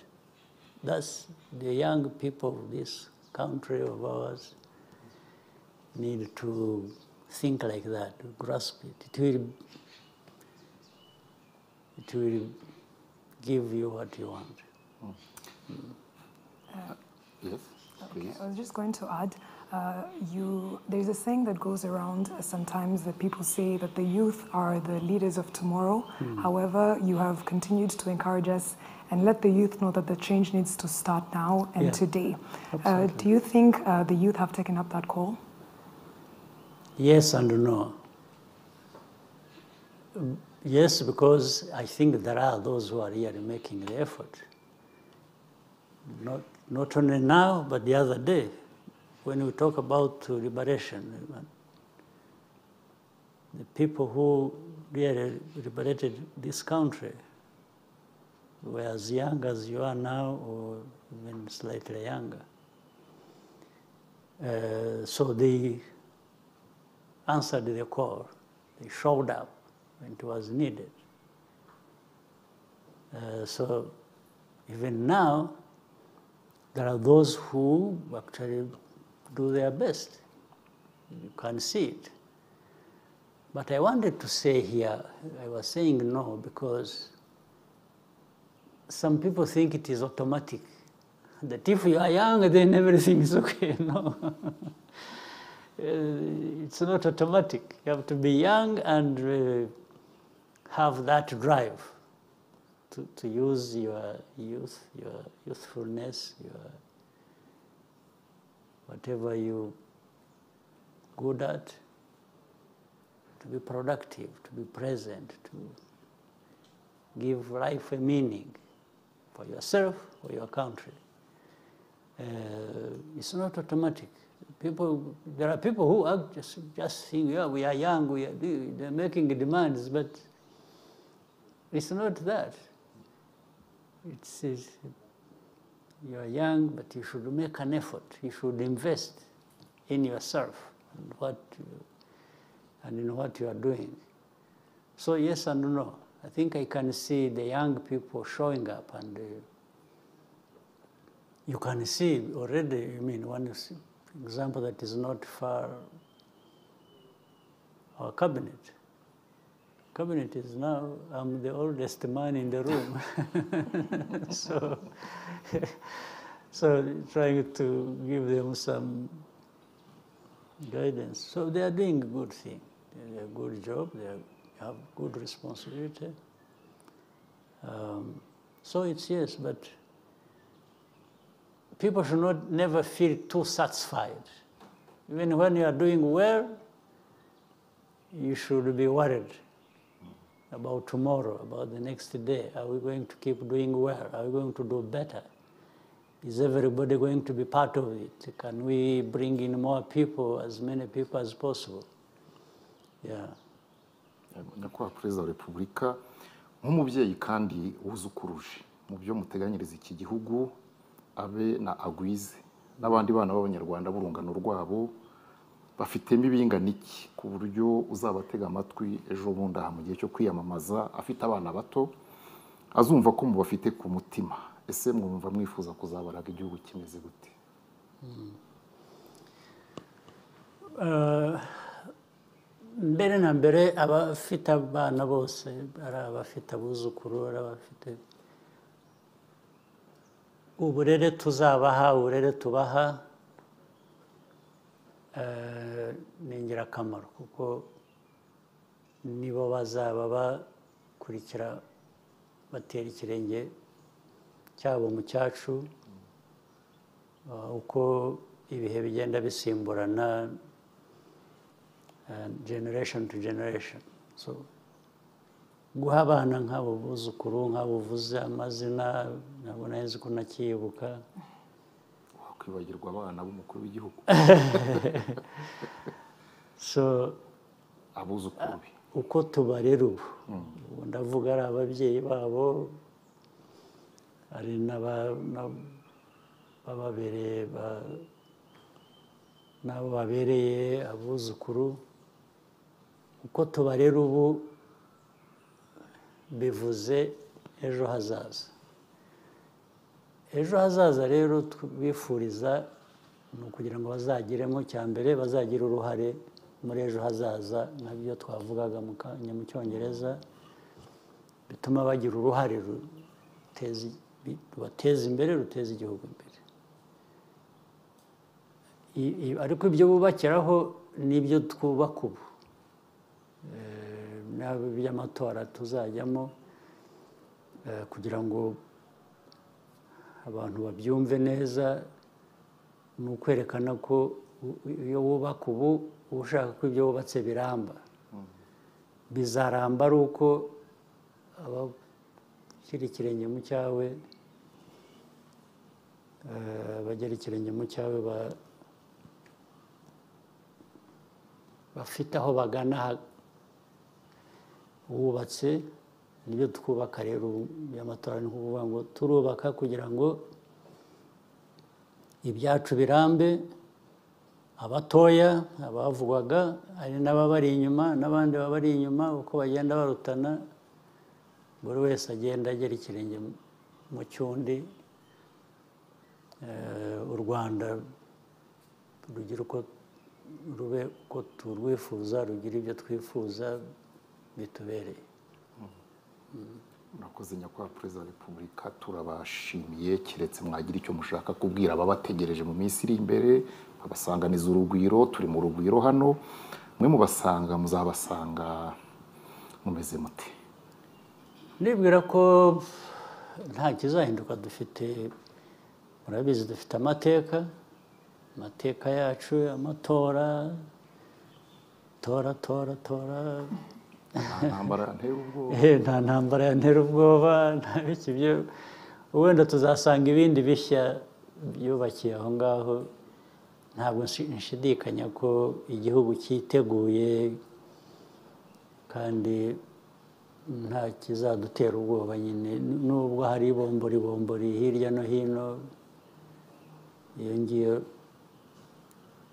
That's the young people of this country of ours need to think like that, to grasp it. It will give you what you want. Yes, please. Okay, I was just going to add, there's a saying that goes around sometimes that people say that the youth are the leaders of tomorrow. However, you have continued to encourage us and let the youth know that the change needs to start now and today. Do you think the youth have taken up that call? Yes and no. Yes, because I think there are those who are really making the effort. Not only now, but the other day, when we talk about liberation, the people who really liberated this country were as young as you are now, or even slightly younger. So they answered the call. They showed up when it was needed. So even now, there are those who actually do their best. You can see it. But I wanted to say here, I was saying no because some people think it is automatic. That if you are young, then everything is okay. No. It's not automatic. You have to be young and have that drive to use your youth, your youthfulness, your whatever you're good at, to be productive, to be present, to give life a meaning for yourself, for your country. It's not automatic. There are people who are just think, yeah, we are young, they're making demands, but it's not that. It says you are young, but you should make an effort. You should invest in yourself and in what you are doing. So yes and no. I think I can see the young people showing up, and you can see already, I mean, one example that is not far, our cabinet. Cabinet is now, I'm the oldest man in the room. so trying to give them some guidance. So they are doing a good thing. They do a good job. They have good responsibility. So it's yes, but people should never feel too satisfied. Even when you are doing well, you should be worried about tomorrow, about the next day. Are we going to keep doing well? Are we going to do better? Is everybody going to be part of it? Can we bring in more people, as many people as possible? Yeah. Nyakubahwa Perezida wa Repubulika, nk'umubyeyi kandi wuzukuruje mu byo muteganyiriza iki gihugu abe na agwize n'abandi bana b'abanyarwanda b'urungano rwabo bafitemo ibingana iki ku buryo uzabatega amatwi ejo bundi aha mu gihe cyo kwiyamamaza afite abana bato azumva ko mubafite ku mutima. Ese mwumva mwifuza kuzabaraga igihugu kimeze gute? mbere na mbere abafite abana bose ari abafite abuzukuru ari abafite uburere tuzabaha uburere tubaha ni ingirakamaro kuko nibo bazaba bakurikira batera ikirenge cyabo mu cyacu uko ibihe bigenda bisimburana generation to generation. So guha abana nk'abo buzukuru nk'abo uvuze amazina ntabwo nzi ko nakibuka wakwibagirwa abana b'umukuru w'igihugu. So abuzukuru be uko tubarera ubu ndavuga ari ababyeyi babo ari n'ababereye n'abo babereye abuzukuru uko tubarera ubu bivuze ejo hazaza. Ejo hazaza rero bifuriza ni ukugira ngo bazagiremo cya mbere bazagira uruhare muri ejo hazaza nk'ibyo twavugaga mu cyongereza bituma bagira uruhare rubateza imbere ruteza igihugu imbere. Ariko ibyo bubakiraho n'ibyo twubaka ubu by'amatora tuzajyamo kugira ngo abantu babyumve neza ni ukwerekana ko iyo wubaka ubu uba ushaka ko ibyo wubatse biramba bizaramba ari uko abashyira ikirenge mu cyawe bagera ikirenge mu cyawe bafite aho bagana wubatse. Nibyo twubaka rero by'amatora ni ukuvuga ngo turubaka kugira ngo ibyacu birambe abatoya abavugwaga ari n'ababari inyuma n'abandi babari inyuma uko bagenda barutana buri wese agenda agera ikirenge mu cyundi u Rwanda rugira uko rube uko turwifuza rugira ibyo twifuza bitubereye. Murakoze nyakubahwa Perezida wa Repubulika turabashimiye keretse mwagira icyo mushaka kubwira ababategereje mu minsi iri imbere babasanganiza urugwiro. Turi mu rugwiro hano mwe mubasanga muzabasanga mumeze mute? Nibwira ko nta kizahinduka dufite murabizi dufite amateka yacu amatora tora nta ntambara yantera ubwoba nta biki byo wenda tuzasanga ibindi bishya byubakiye aho ngaho. Ntabwo nshidikanya ko igihugu cyiteguye kandi nta kizadutera ubwoba nyine nubwo hari ibombori hirya no hino iyo ngiyo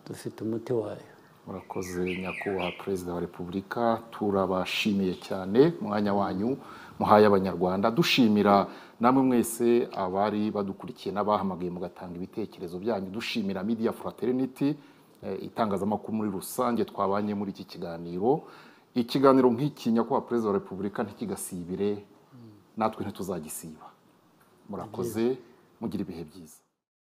dufite umuti wayo. Murakoze nyakubahwa Perezida wa Repubulika turabashimiye cyane umwanya wanyu muhaye abanyarwanda dushimira namwe mwese abari badukurikiye n'abahamagaye mugatanga ibitekerezo byanyu dushimira Media Fraternity itangazamakuru muri rusange twabanye muri iki kiganiro. Ikiganiro nk'iki nyakubahwa Perezida wa Repubulika ntikigasibire natwe ntituzagisiba. Murakoze mugira ibihe byiza.